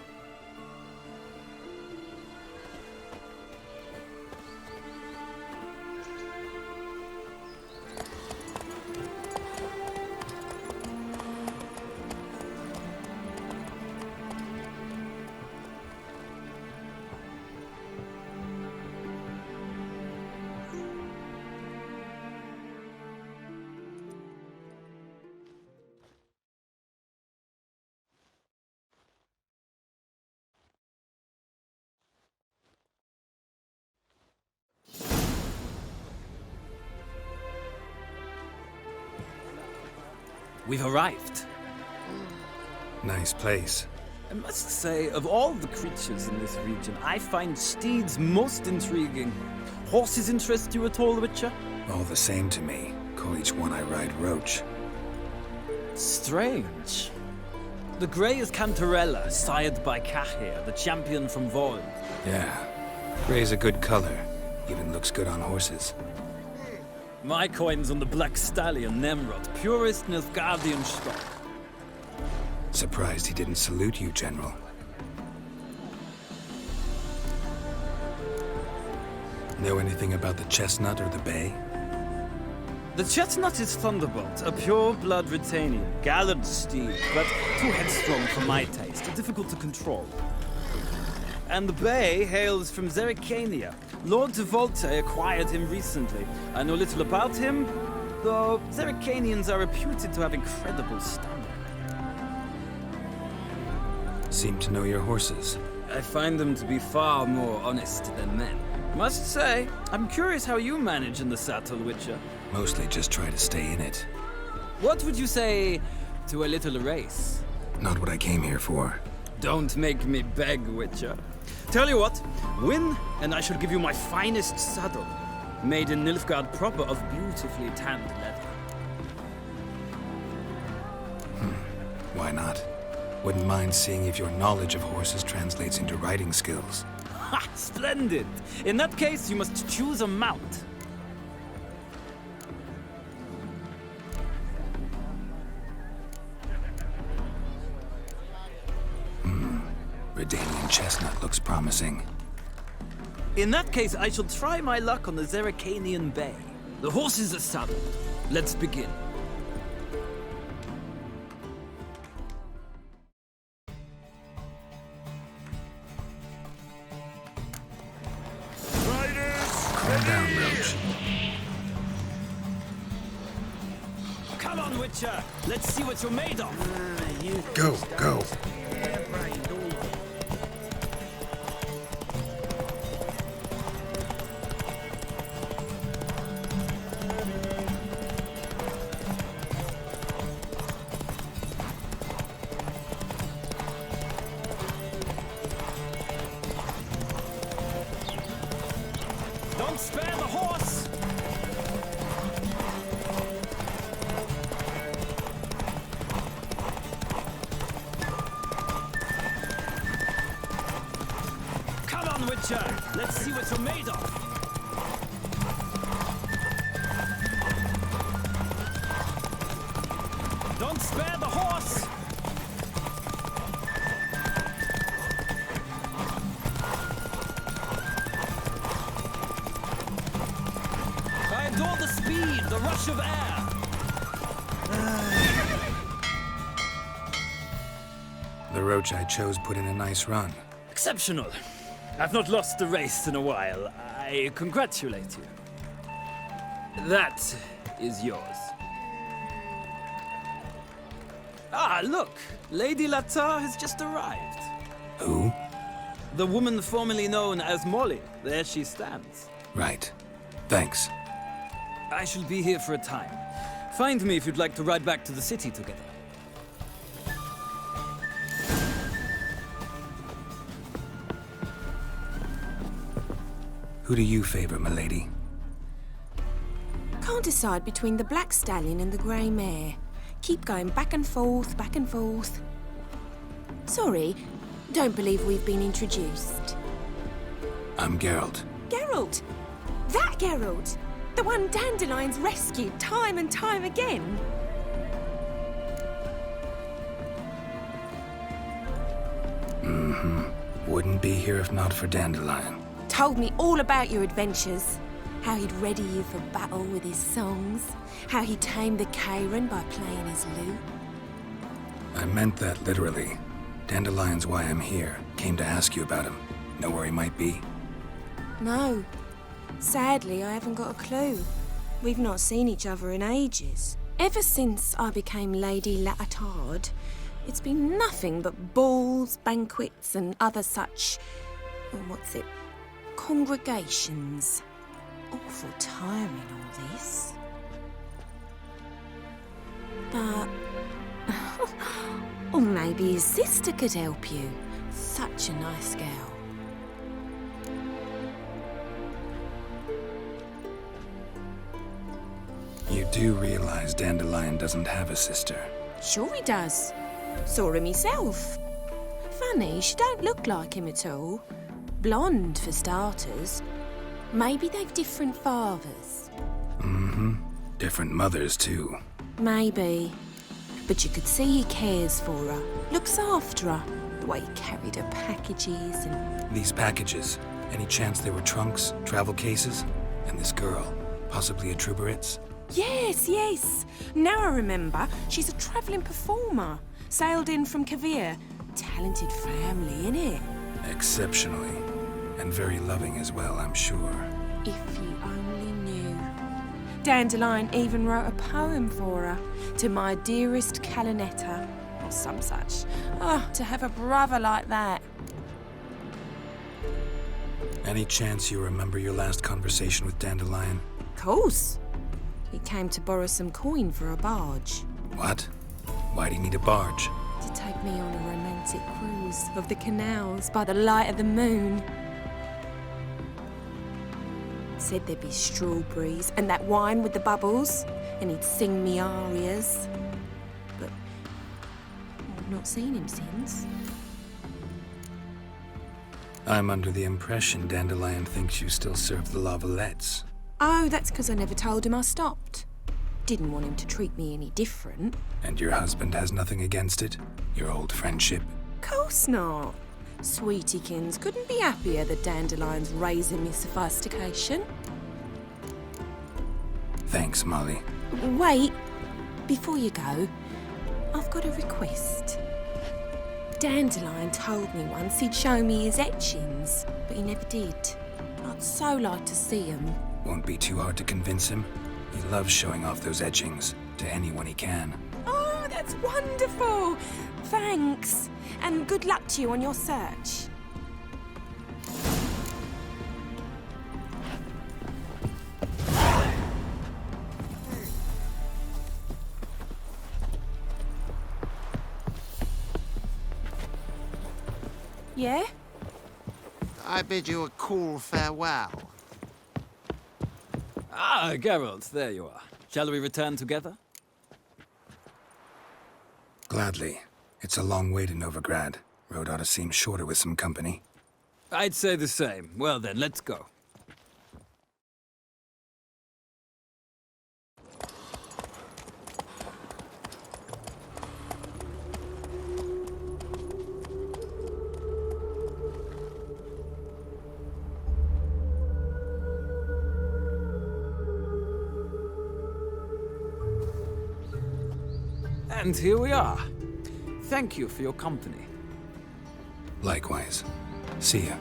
We've arrived. Nice place. I must say, of all the creatures in this region, I find steeds most intriguing. Horses interest you at all, Witcher? All the same to me. Call each one I ride Roach. Strange. The grey is Cantarella, sired by Cahir, the champion from Vol. Yeah. Gray's a good color. Even looks good on horses. My coin's on the Black Stallion, Nemrod, purest Nilfgaardian stock. Surprised he didn't salute you, General. Know anything about the Chestnut or the Bay? The Chestnut is Thunderbolt, a pure-blood Retanian, gallant steed, but too headstrong for my taste, difficult to control. And the Bay hails from Zerrikania. Lord de Volte acquired him recently. I know little about him, though Zerrikanians are reputed to have incredible stamina. Seem to know your horses. I find them to be far more honest than men. Must say, I'm curious how you manage in the saddle, Witcher. Mostly just try to stay in it. What would you say to a little race? Not what I came here for. Don't make me beg, Witcher. Tell you what, win, and I shall give you my finest saddle, made in Nilfgaard proper of beautifully tanned leather. Why not? Wouldn't mind seeing if your knowledge of horses translates into riding skills. Ha! Splendid! In that case, you must choose a mount. Redanian Chestnut looks promising. In that case, I shall try my luck on the Zerrikanian Bay. The horses are saddled. Let's begin. Calm down, Roach. Come on, Witcher! Let's see what you're made of! Go, go! Don't spare the horse! Come on, Witcher! Let's see what you're made of! Don't spare the horse! I adore the speed, the rush of air. The roach I chose put in a nice run. Exceptional. I've not lost a race in a while. I congratulate you. That is yours. Ah, look! Lady Latar has just arrived. Who? The woman formerly known as Molly. There she stands. Right. Thanks. I shall be here for a time. Find me if you'd like to ride back to the city together. Who do you favor, milady? Can't decide between the black stallion and the grey mare. Keep going back and forth, back and forth. Sorry, don't believe we've been introduced. I'm Geralt. Geralt! That Geralt! The one Dandelion's rescued time and time again. Wouldn't be here if not for Dandelion. Told me all about your adventures. How he'd ready you for battle with his songs. How he tamed the Karen by playing his lute. I meant that literally. Dandelion's why I'm here. Came to ask you about him. Know where he might be? No. Sadly, I haven't got a clue. We've not seen each other in ages. Ever since I became Lady Latard, it's been nothing but balls, banquets, and other such... congregations. Awful tiring, all this. But... or maybe his sister could help you. Such a nice girl. You do realize Dandelion doesn't have a sister. Sure he does. Saw him himself. Funny, she don't look like him at all. Blonde, for starters. Maybe they've different fathers. Different mothers, too. Maybe. But you could see he cares for her. Looks after her. The way he carried her packages and... These packages, any chance they were trunks, travel cases? And this girl, possibly a Truberitz? Yes, yes. Now I remember. She's a travelling performer. Sailed in from Kavir. Talented family, innit? Exceptionally. And very loving as well, I'm sure. If you only knew. Dandelion even wrote a poem for her. To my dearest Calinetta. Or some such. Oh, to have a brother like that. Any chance you remember your last conversation with Dandelion? Of course. He came to borrow some coin for a barge. What? Why'd he need a barge? To take me on a romantic cruise of the canals by the light of the moon. Said there'd be strawberries and that wine with the bubbles, and he'd sing me arias. But I've not seen him since. I'm under the impression Dandelion thinks you still serve the Lavalettes. Oh, that's because I never told him I stopped. Didn't want him to treat me any different. And your husband has nothing against it? Your old friendship? Course not. Sweetiekins couldn't be happier that Dandelion's raising me sophistication. Thanks, Molly. Wait, before you go, I've got a request. Dandelion told me once he'd show me his etchings, but he never did. I'd so like to see them. Won't be too hard to convince him. He loves showing off those etchings to anyone he can. Oh, that's wonderful! Thanks, and good luck to you on your search. Yeah? I bid you a cool farewell. Ah, Geralt, there you are. Shall we return together? Gladly. It's a long way to Novigrad. Road ought to seem shorter with some company. I'd say the same. Well then, let's go. And here we are. Thank you for your company. Likewise. See ya.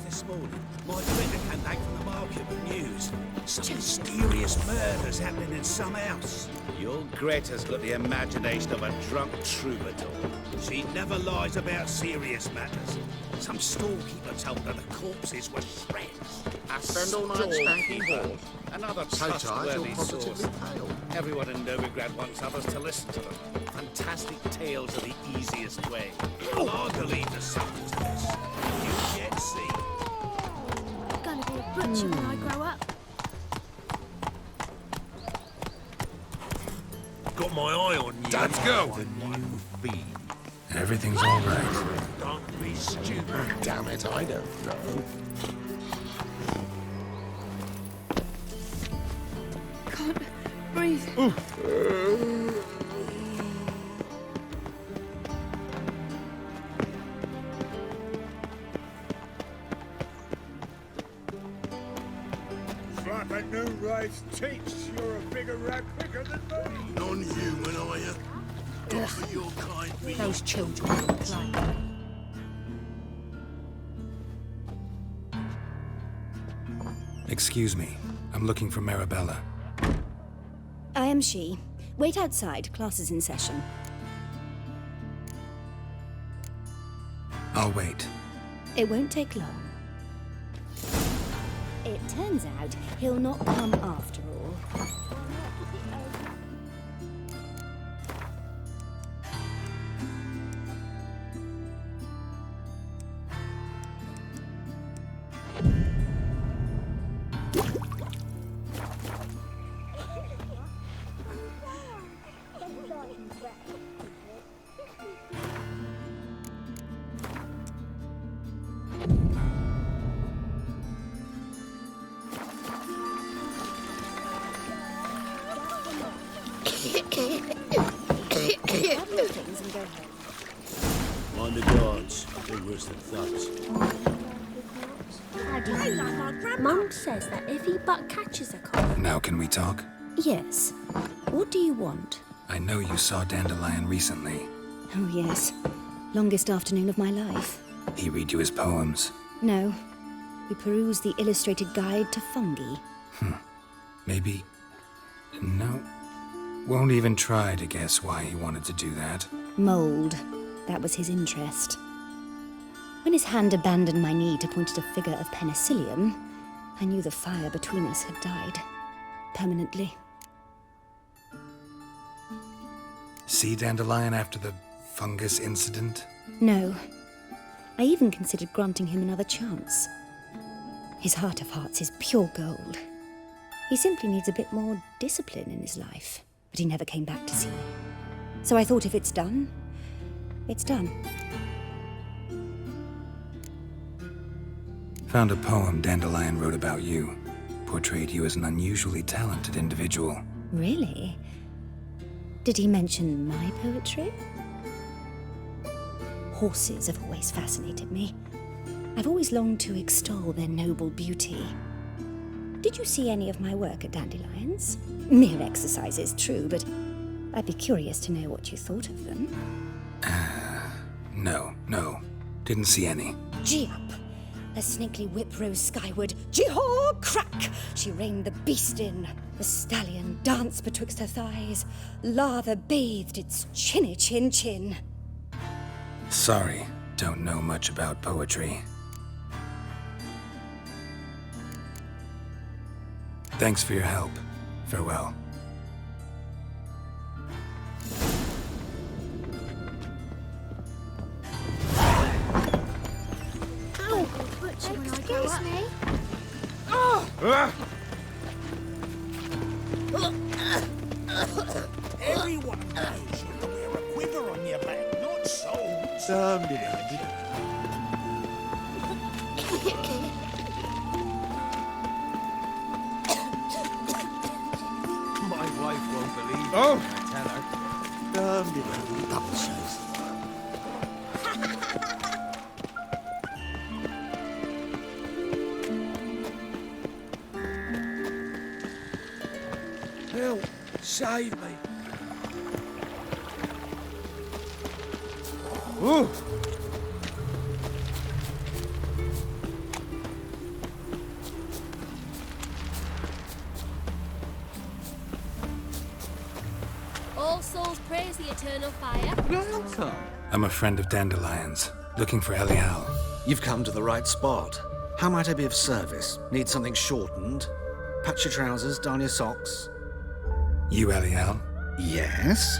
This morning, my friend came back from the market with news. Some mysterious murders happening in some house. Your Greta's got the imagination of a drunk troubadour. She never lies about serious matters. Some storekeeper told her the corpses were shreds. I spend all night spanking balls. Another So tired, trustworthy you're source. positively pale. Everyone in Novigrad wants others to listen to them. Fantastic tales are the easiest way. Well, I believe there's something to this. You'll yet see. I'm gonna be a butcher when I grow up. Got my eye on you. Let's go. The new feed. Everything's all right. Don't be stupid. Damn it, I don't know. Can't breathe. It's like a new race teach. You're a bigger rat quicker than me. Non-human, are you? Not for your kind, me. Those children don't play. Excuse me. I'm looking for Marabella. I am she. Wait outside. Class is in session. I'll wait. It won't take long. It turns out he'll not come after all. Mind the guards. They're worse than thugs. Mum says that if he but catches a cough. Now can we talk? Yes. What do you want? I know you saw Dandelion recently. Oh, yes. Longest afternoon of my life. He read you his poems. No. We perused the illustrated guide to fungi. Maybe... No. Won't even try to guess why he wanted to do that. Mold. That was his interest. When his hand abandoned my knee to point at a figure of penicillium, I knew the fire between us had died. Permanently. See Dandelion after the fungus incident? No. I even considered granting him another chance. His heart of hearts is pure gold. He simply needs a bit more discipline in his life. But he never came back to see me. So I thought if it's done, it's done. Found a poem Dandelion wrote about you. Portrayed you as an unusually talented individual. Really? Did he mention my poetry? Horses have always fascinated me. I've always longed to extol their noble beauty. Did you see any of my work at Dandelion's? Mere exercises, true, but I'd be curious to know what you thought of them. No. Didn't see any. Gee up! The snakely whip rose skyward. Gee-haw! Crack! She reined the beast in. The stallion danced betwixt her thighs. Lather bathed its chinny chin. Sorry, don't know much about poetry. Thanks for your help. Farewell. Ow! Butcher when I grow up. Me? Everyone knows you can wear a quiver on your back, not swords. My wife won't believe Oh! when I tell her. Publishers. Help! Save me! Ooh. All souls praise the eternal fire. Welcome. I'm a friend of Dandelion's, looking for Elial. You've come to the right spot. How might I be of service? Need something shortened? Patch your trousers, darn your socks. You Elial? Yes.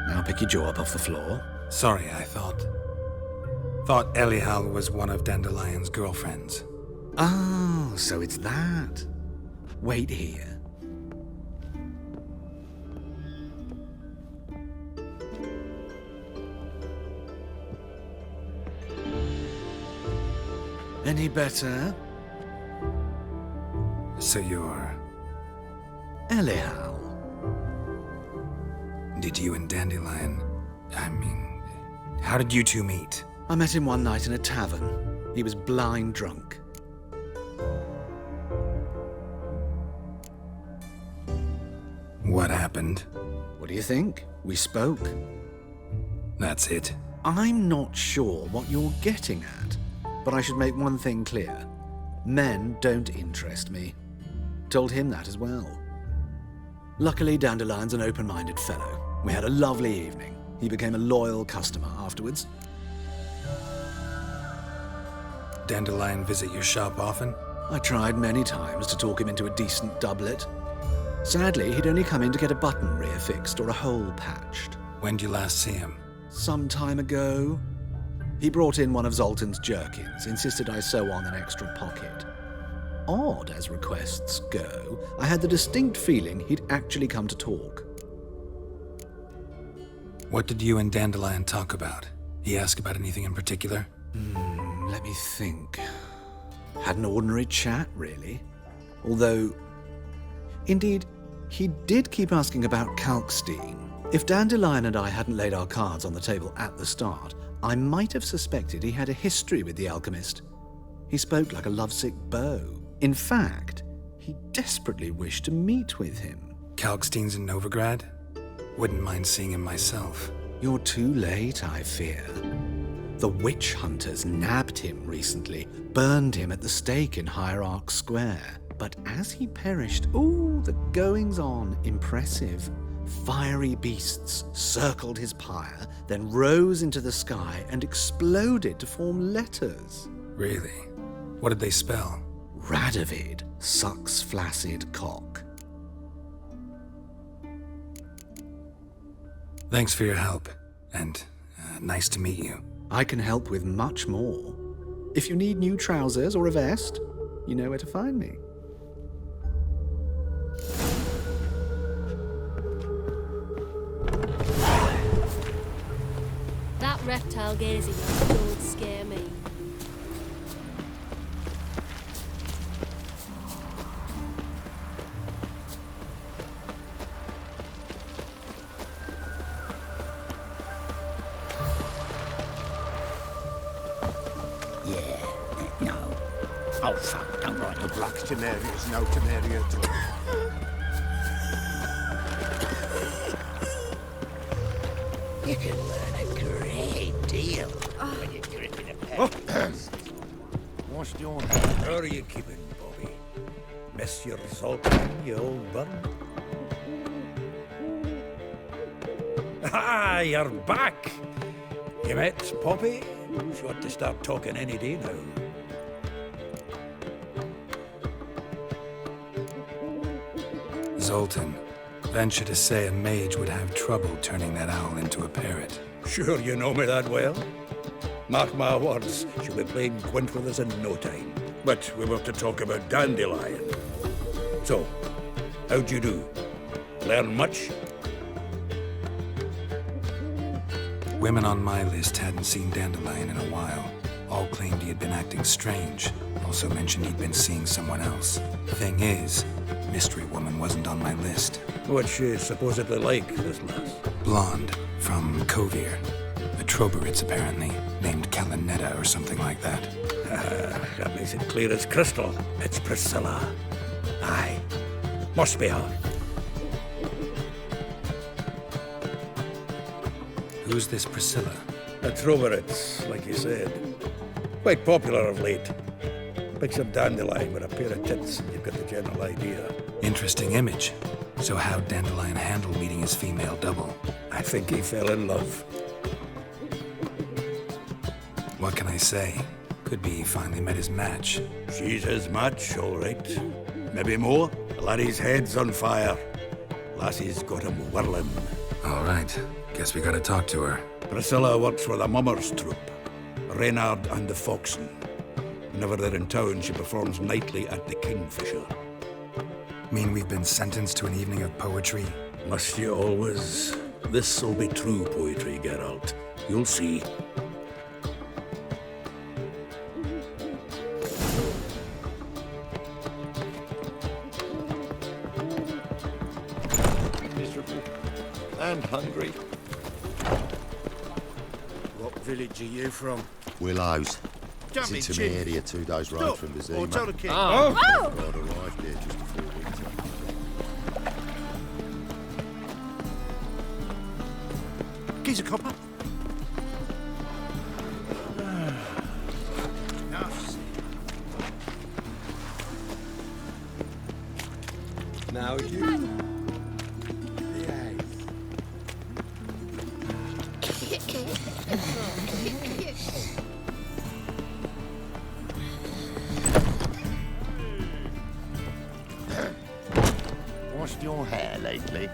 Now pick your jaw up off the floor. Sorry, I thought Elial was one of Dandelion's girlfriends. Oh, so it's that. Wait here. Any better? So you're... Elial. Did you and Dandelion... how did you two meet? I met him one night in a tavern. He was blind drunk. What happened? What do you think? We spoke. That's it. I'm not sure what you're getting at, but I should make one thing clear. Men don't interest me. Told him that as well. Luckily, Dandelion's an open-minded fellow. We had a lovely evening. He became a loyal customer afterwards. Dandelion visit your shop often? I tried many times to talk him into a decent doublet. Sadly, he'd only come in to get a button rear fixed or a hole patched. When did you last see him? Some time ago. He brought in one of Zoltan's jerkins, insisted I sew on an extra pocket. Odd as requests go, I had the distinct feeling he'd actually come to talk. What did you and Dandelion talk about? He asked about anything in particular? Let me think. Had an ordinary chat, really. Although, indeed, he did keep asking about Kalkstein. If Dandelion and I hadn't laid our cards on the table at the start, I might have suspected he had a history with the alchemist. He spoke like a lovesick beau. In fact, he desperately wished to meet with him. Kalkstein's in Novigrad? Wouldn't mind seeing him myself. You're too late, I fear. The witch hunters nabbed him recently, burned him at the stake in Hierarch Square. But as he perished, the goings-on impressive. Fiery beasts circled his pyre, then rose into the sky and exploded to form letters. Really? What did they spell? Radovid sucks flaccid cock. Thanks for your help, and nice to meet you. I can help with much more. If you need new trousers or a vest, you know where to find me. That reptile gazing at don't scare me. Oh, fuck, don't write the Black's Temeria's no Temeria at all. You can learn a great deal when you grip in a pen. What's your name? How are you keeping, Bobby? Miss your Zoltan, you old bun? Ah, you're back! You met Poppy? She ought to start talking any day now. Zoltan. Venture to say a mage would have trouble turning that owl into a parrot. Sure you know me that well? Mark my words, she'll be playing quint with us in no time. But we were to talk about Dandelion. So, how'd you do? Learn much? Women on my list hadn't seen Dandelion in a while. All claimed he had been acting strange. Also mentioned he'd been seeing someone else. Thing is, Mystery Woman wasn't on my list. What's she supposedly like, this lass? Blonde, from Kovir. A Troberitz, apparently, named Kalinetta or something like that. That makes it clear as crystal. It's Priscilla. Aye. Must be her. Who's this Priscilla? A Troveritz, like you said. Quite popular of late. Picks up Dandelion with a pair of tits, and you've got the general idea. Interesting image. So how'd Dandelion handle meeting his female double? I think he fell in love. What can I say? Could be he finally met his match. She's his match, all right. Maybe more. The laddie's head's on fire. Lassie's got him whirling. All right. Guess we gotta talk to her. Priscilla works with a mummers troupe. Reynard and the Foxen. Whenever they're in town, she performs nightly at the Kingfisher. Mean we've been sentenced to an evening of poetry? Must you always? This'll be true poetry, Geralt. You'll see. Miserable and hungry. What village are you from? Willows. Don't be It's in cheeky. my area, 2 days' ride Stop, from or Vizima. tell the king. Oh! Oh! God arrived there just before winter. Gives a copper. Now you. Washed your hair lately?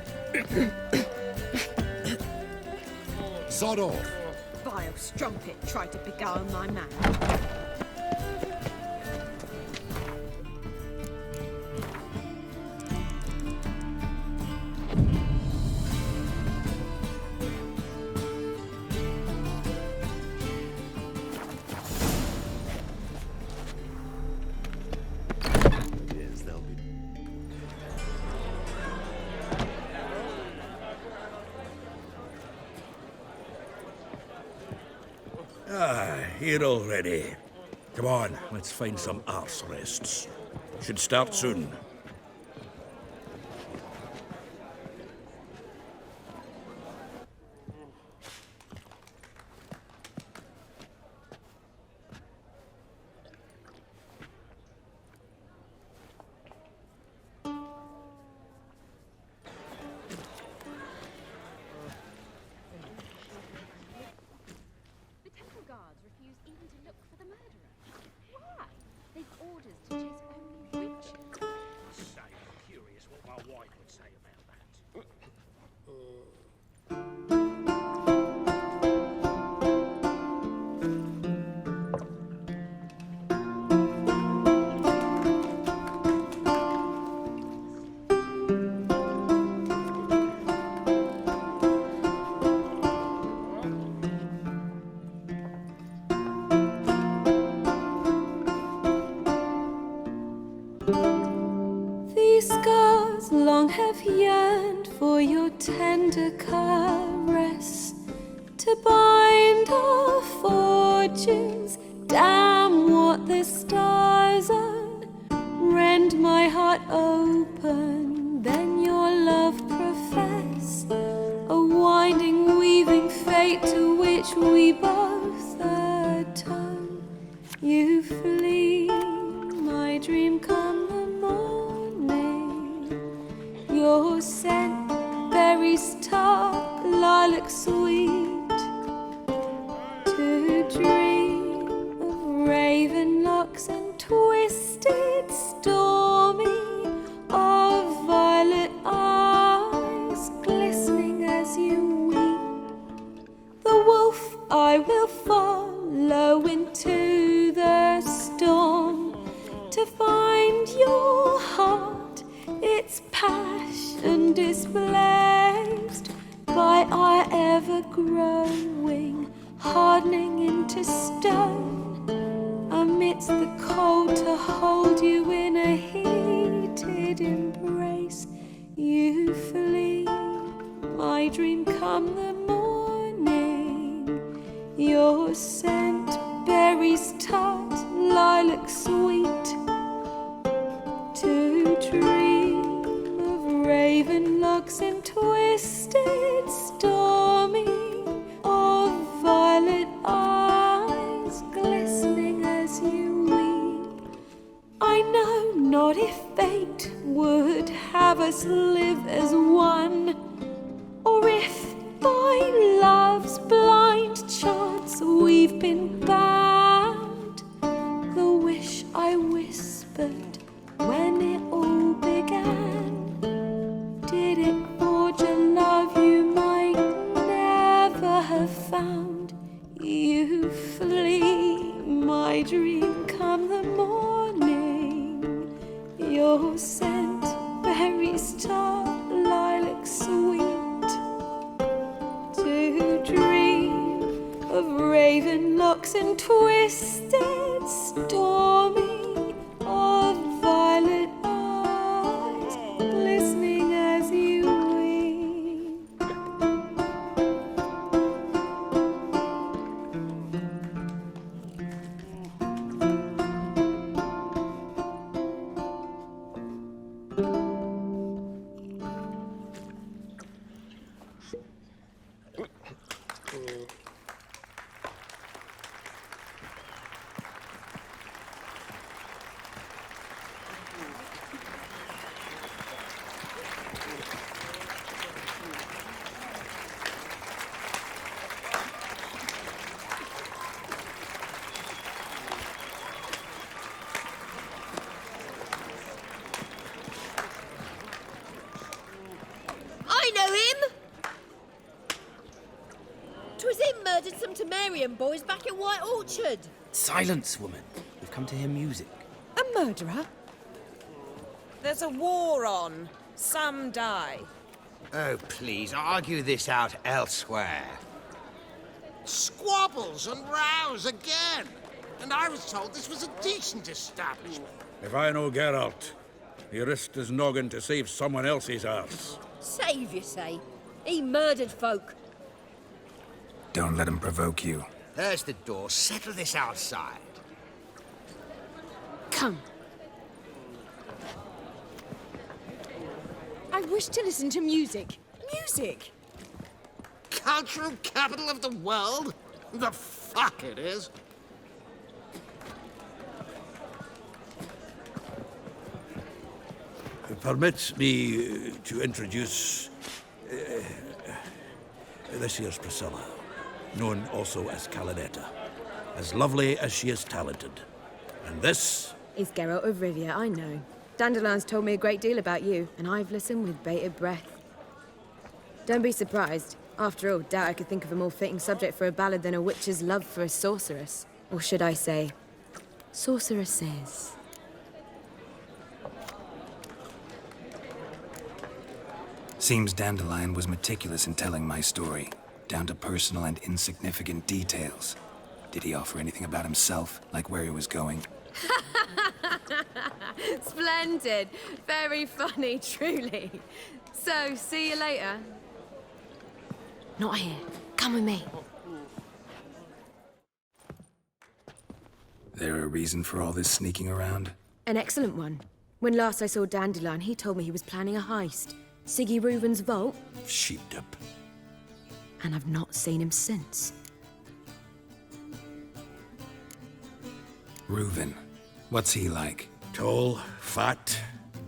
Sod off. Vile strumpet tried to beguile my man. Yes, they'll be. Here already. Come on, let's find some arse rests. Should start soon. The temple guards refuse even to look for the murderer. Why? They've orders to chase only witches. Say, I'm curious what my wife would say about that. These scars long have yearned for your tender caress, to bind our fortunes. Damn what the stars are, rend my heart open, then your love profess, a winding weaving fate to which we both atone. You flee, my dream come the morning, your scent berries tart, lilac sweet, to dream of raven locks and twisted stormy, of violet eyes glistening as you weep. The wolf I will follow into the storm, to find your heart, its passion displaced by our ever-growing, hardening into stone, amidst the cold to hold you in a heated embrace. You flee, my dream come the morning, your scent berries tart, lilac sweet, to dream of raven locks and twisted stormy, I know not if fate would have us live as one, or if by love's blind chance we've been bound. The wish I whispered when it all began, did it forge a love you might never have found? You flee, my dream, come the morning. Your scent, berry star, lilac sweet. To dream of raven locks and twisted, stormy, of violet eyes, glistening as you weep. I know him! 'Twas him murdered some Temerian boys back at White Orchard. Silence, woman. We've come to hear music. A murderer? There's a war on. Some die. Oh, please, argue this out elsewhere. Squabbles and rows again. And I was told this was a decent establishment. If I know Geralt, he risked his noggin to save someone else's arse. Save, you say? He murdered folk. Don't let him provoke you. There's the door. Settle this outside. Come. I wish to listen to music. Music! Cultural capital of the world? The fuck it is. Permit me to introduce this here's Priscilla, known also as Calinetta. As lovely as she is talented. And this is Geralt of Rivia, I know. Dandelion's told me a great deal about you, and I've listened with bated breath. Don't be surprised. After all, doubt I could think of a more fitting subject for a ballad than a witch's love for a sorceress. Or should I say, sorceresses. Seems Dandelion was meticulous in telling my story, down to personal and insignificant details. Did he offer anything about himself, like where he was going? Splendid. Very funny, truly. So, see you later. Not here. Come with me. There a reason for all this sneaking around? An excellent one. When last I saw Dandelion, he told me he was planning a heist. Siggy Reuven's vault. sheeped up. And I've not seen him since. Reuven. What's he like? Tall, fat,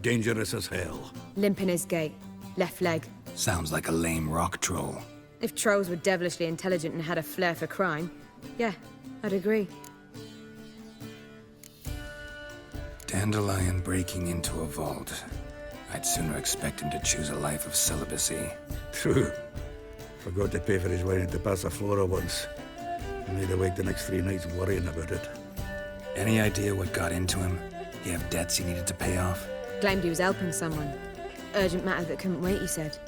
dangerous as hell. Limp in his gait. Left leg. Sounds like a lame rock troll. If trolls were devilishly intelligent and had a flair for crime, yeah, I'd agree. Dandelion breaking into a vault. I'd sooner expect him to choose a life of celibacy. True. Forgot to pay for his wedding to Passaflora once. And he'd awake the next 3 nights worrying about it. Any idea what got into him? He have debts he needed to pay off? Claimed he was helping someone. Urgent matter that couldn't wait, he said.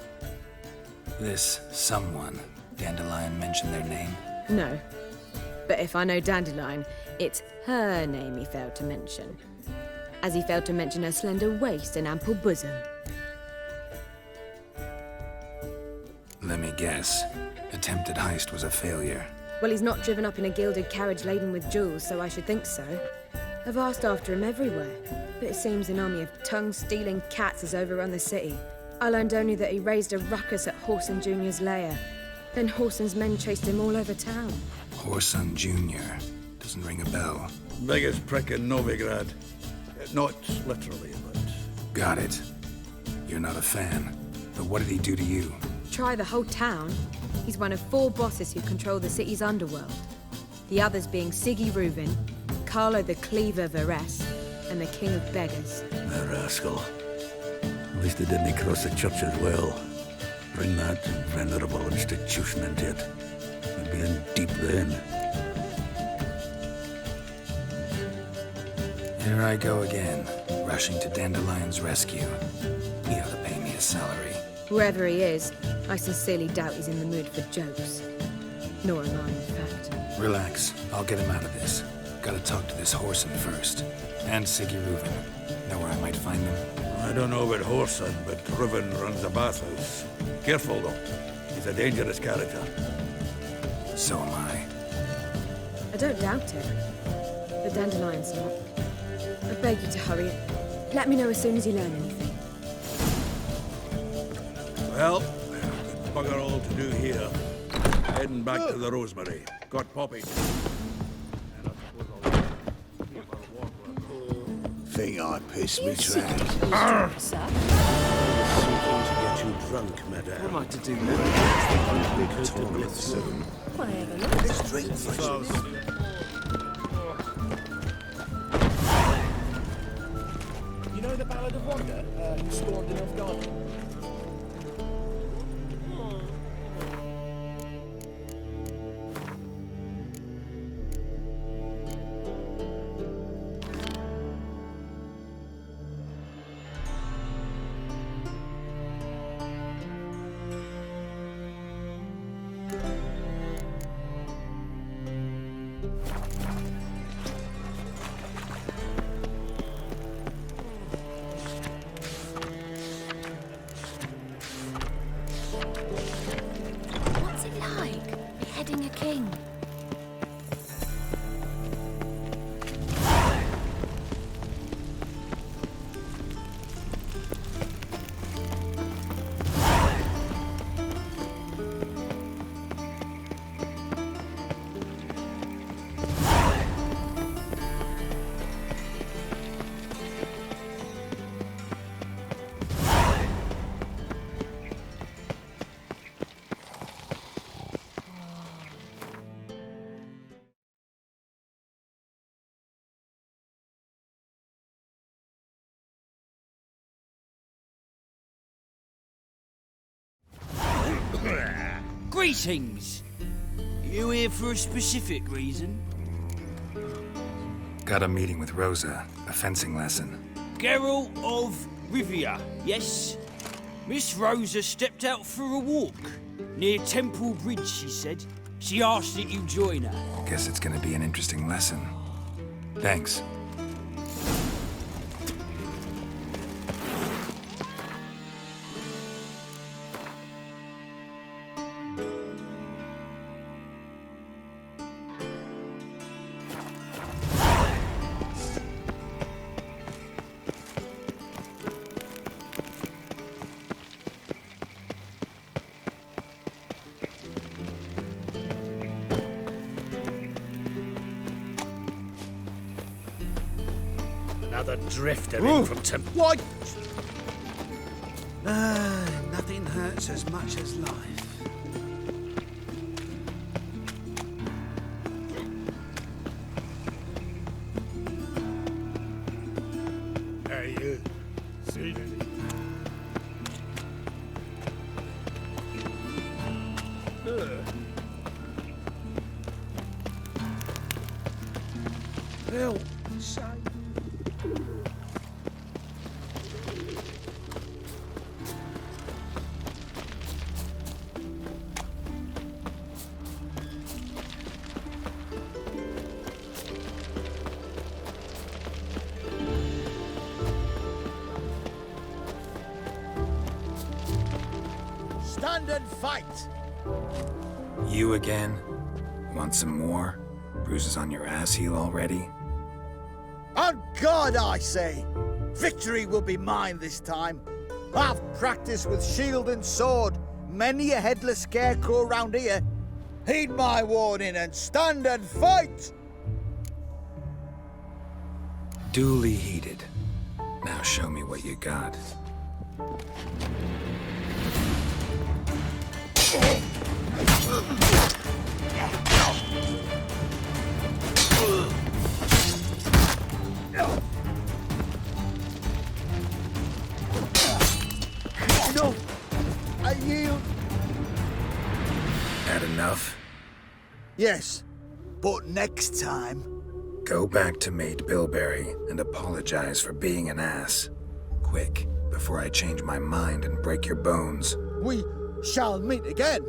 This someone, Dandelion mentioned their name? No. But if I know Dandelion, it's her name he failed to mention. As he failed to mention her slender waist and ample bosom. Let me guess. Attempted heist was a failure. Well, he's not driven up in a gilded carriage laden with jewels, so I should think so. I've asked after him everywhere, but it seems an army of tongue-stealing cats has overrun the city. I learned only that he raised a ruckus at Whoreson Jr.'s lair. Then Whoreson's men chased him all over town. Whoreson Jr. Doesn't ring a bell. Biggest prick in Novigrad. Not literally, but... Got it. You're not a fan. But what did he do to you? Try the whole town. He's one of 4 bosses who control the city's underworld. The others being Siggy Reuben, Carlo the Cleaver Varese, and the King of Beggars. The rascal. At least they didn't cross the church as well. Bring that venerable institution into it. We'd be in deep then. Here I go again, rushing to Dandelion's rescue. He ought to pay me a salary. Whoever he is, I sincerely doubt he's in the mood for jokes. Nor am I, in fact. Relax. I'll get him out of this. Gotta talk to this Whoreson first. And Siggy Reuben. Know where I might find them? I don't know about Whoreson, but Reuben runs a bathhouse. Careful, though. He's a dangerous character. So am I. I don't doubt it. But Dandelion's not. I beg you to hurry. Let me know as soon as you learn anything. Well, bugger all to do here. Heading back to the Rosemary. Got Poppy. Think I pissed me tracks. Seeking to get you drunk, madame. What am I to do now? Big toilet soon. Let's drink first. You know the Ballad of Wanda, who stormed in Elf Garden? What's it like, beheading a king? Greetings! You here for a specific reason? Got a meeting with Rosa, a fencing lesson. Geralt of Rivia, yes? Miss Rosa stepped out for a walk. Near Temple Bridge, she said. She asked that you join her. Guess it's gonna be an interesting lesson. Thanks. Another drifter in from Temple. What? Nothing hurts as much as life. Hey, you. See me? Help! Stand and fight! You again? Want some more? Bruises on your ass heel already? On God, I say! Victory will be mine this time. I've practiced with shield and sword. Many a headless scarecrow round here. Heed my warning and stand and fight! Duly heeded. Now show me what you got. No! I yield! Had enough? Yes, but next time... Go back to Mate Bilberry and apologize for being an ass. Quick, before I change my mind and break your bones. We shall meet again.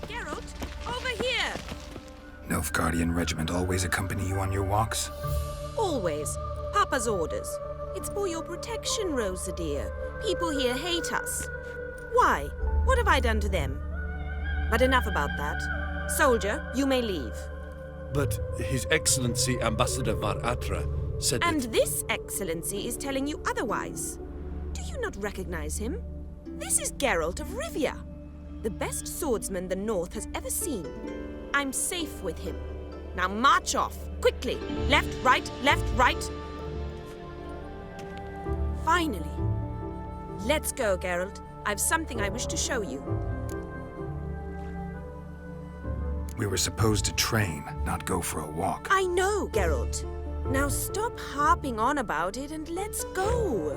Geralt, over here! Nilfgaardian regiment always accompany you on your walks? Always. Papa's orders. It's for your protection, Rosa dear. People here hate us. Why? What have I done to them? But enough about that. Soldier, you may leave. But His Excellency Ambassador Var Atra said And that... this excellency is telling you otherwise. Do you not recognize him? This is Geralt of Rivia, the best swordsman the North has ever seen. I'm safe with him. Now march off, quickly. Left, right, left, right. Finally. Let's go, Geralt. I've something I wish to show you. We were supposed to train, not go for a walk. I know, Geralt. Now stop harping on about it and let's go.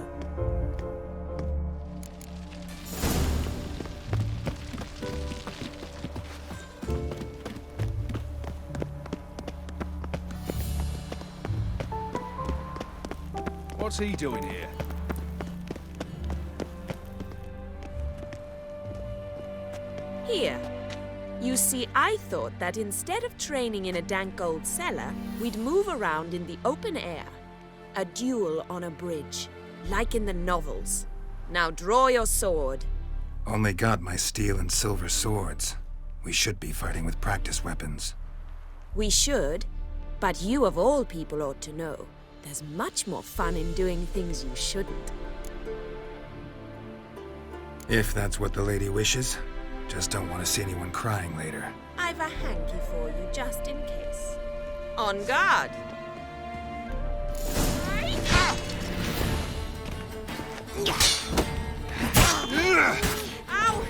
What's he doing here? Here. You see, I thought that instead of training in a dank old cellar, we'd move around in the open air. A duel on a bridge, like in the novels. Now draw your sword. Only got my steel and silver swords. We should be fighting with practice weapons. We should, but you of all people ought to know. There's much more fun in doing things you shouldn't. If that's what the lady wishes. Just don't want to see anyone crying later. I've a hanky for you, just in case. On guard! Ow!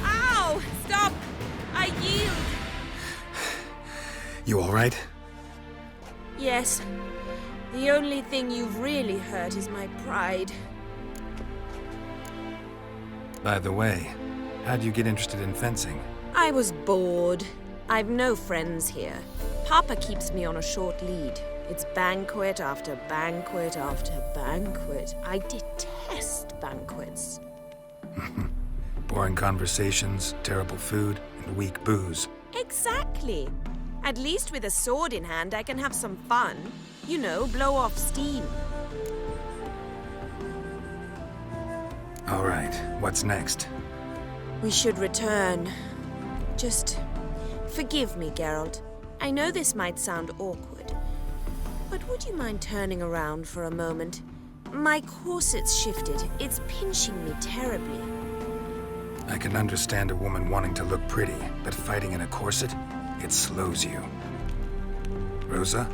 Ow! Stop! I yield! You all right? Yes. The only thing you've really hurt is my pride. By the way, how'd you get interested in fencing? I was bored. I've no friends here. Papa keeps me on a short lead. It's banquet after banquet after banquet. I detest banquets. Boring conversations, terrible food, and weak booze. Exactly. At least with a sword in hand, I can have some fun. You know, blow off steam. All right, what's next? We should return. Just forgive me, Geralt. I know this might sound awkward, but would you mind turning around for a moment? My corset's shifted. It's pinching me terribly. I can understand a woman wanting to look pretty, but fighting in a corset, it slows you. Rosa?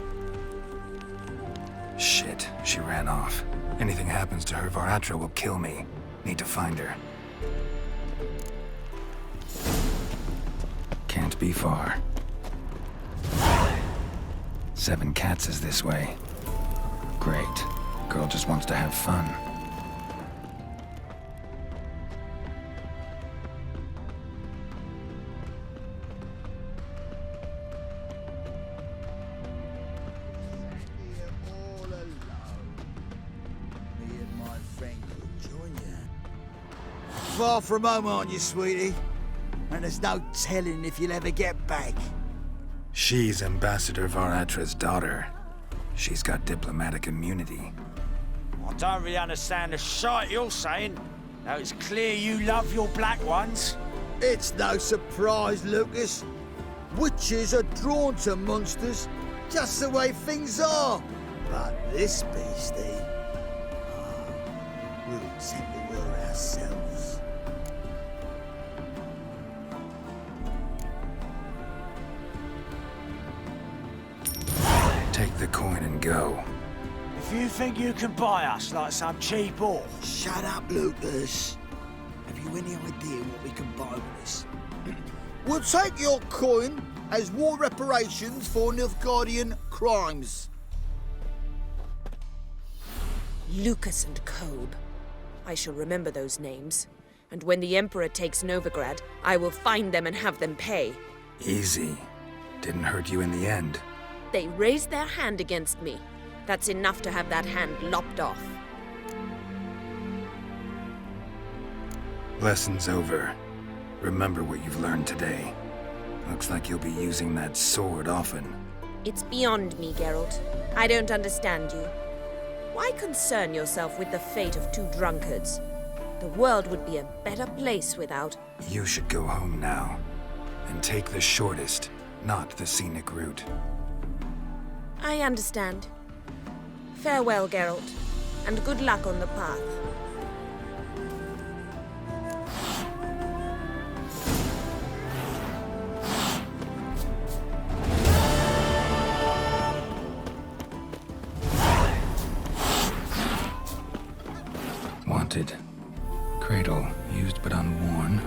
Shit, she ran off. Anything happens to her, Var Atra will kill me. Need to find her. Can't be far. 7 Cats is this way. Great. Girl just wants to have fun. Far from home, aren't you, sweetie? And there's no telling if you'll ever get back. She's Ambassador Var Atra's daughter. She's got diplomatic immunity. I don't really understand the shite you're saying. Now it's clear you love your black ones. It's no surprise, Lucas. Witches are drawn to monsters, just the way things are. But this beastie... will take the world out. ourselves. Take the coin and go. If you think you can buy us like some cheap whore... Shut up, Lucas. Have you any idea what we can buy with this? We'll take your coin as war reparations for Nilfgaardian crimes. Lucas and Kobe. I shall remember those names. And when the Emperor takes Novigrad, I will find them and have them pay. Easy. Didn't hurt you in the end. They raised their hand against me. That's enough to have that hand lopped off. Lesson's over. Remember what you've learned today. Looks like you'll be using that sword often. It's beyond me, Geralt. I don't understand you. Why concern yourself with the fate of two drunkards? The world would be a better place without... You should go home now. And take the shortest, not the scenic route. I understand. Farewell, Geralt, and good luck on the path. Wanted. Cradle, used but unworn.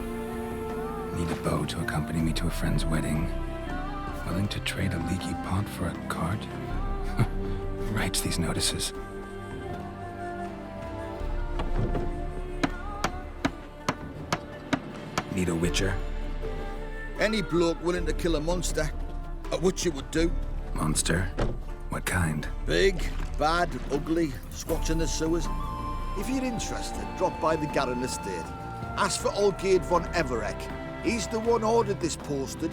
Need a bow to accompany me to a friend's wedding. Willing to trade a leaky pot for a cart? Who writes these notices? Need a witcher? Any bloke willing to kill a monster, a witcher would do. Monster? What kind? Big, bad, ugly, squatching the sewers. If you're interested, drop by the Garren estate. Ask for Olgierd von Everek. He's the one ordered this posted.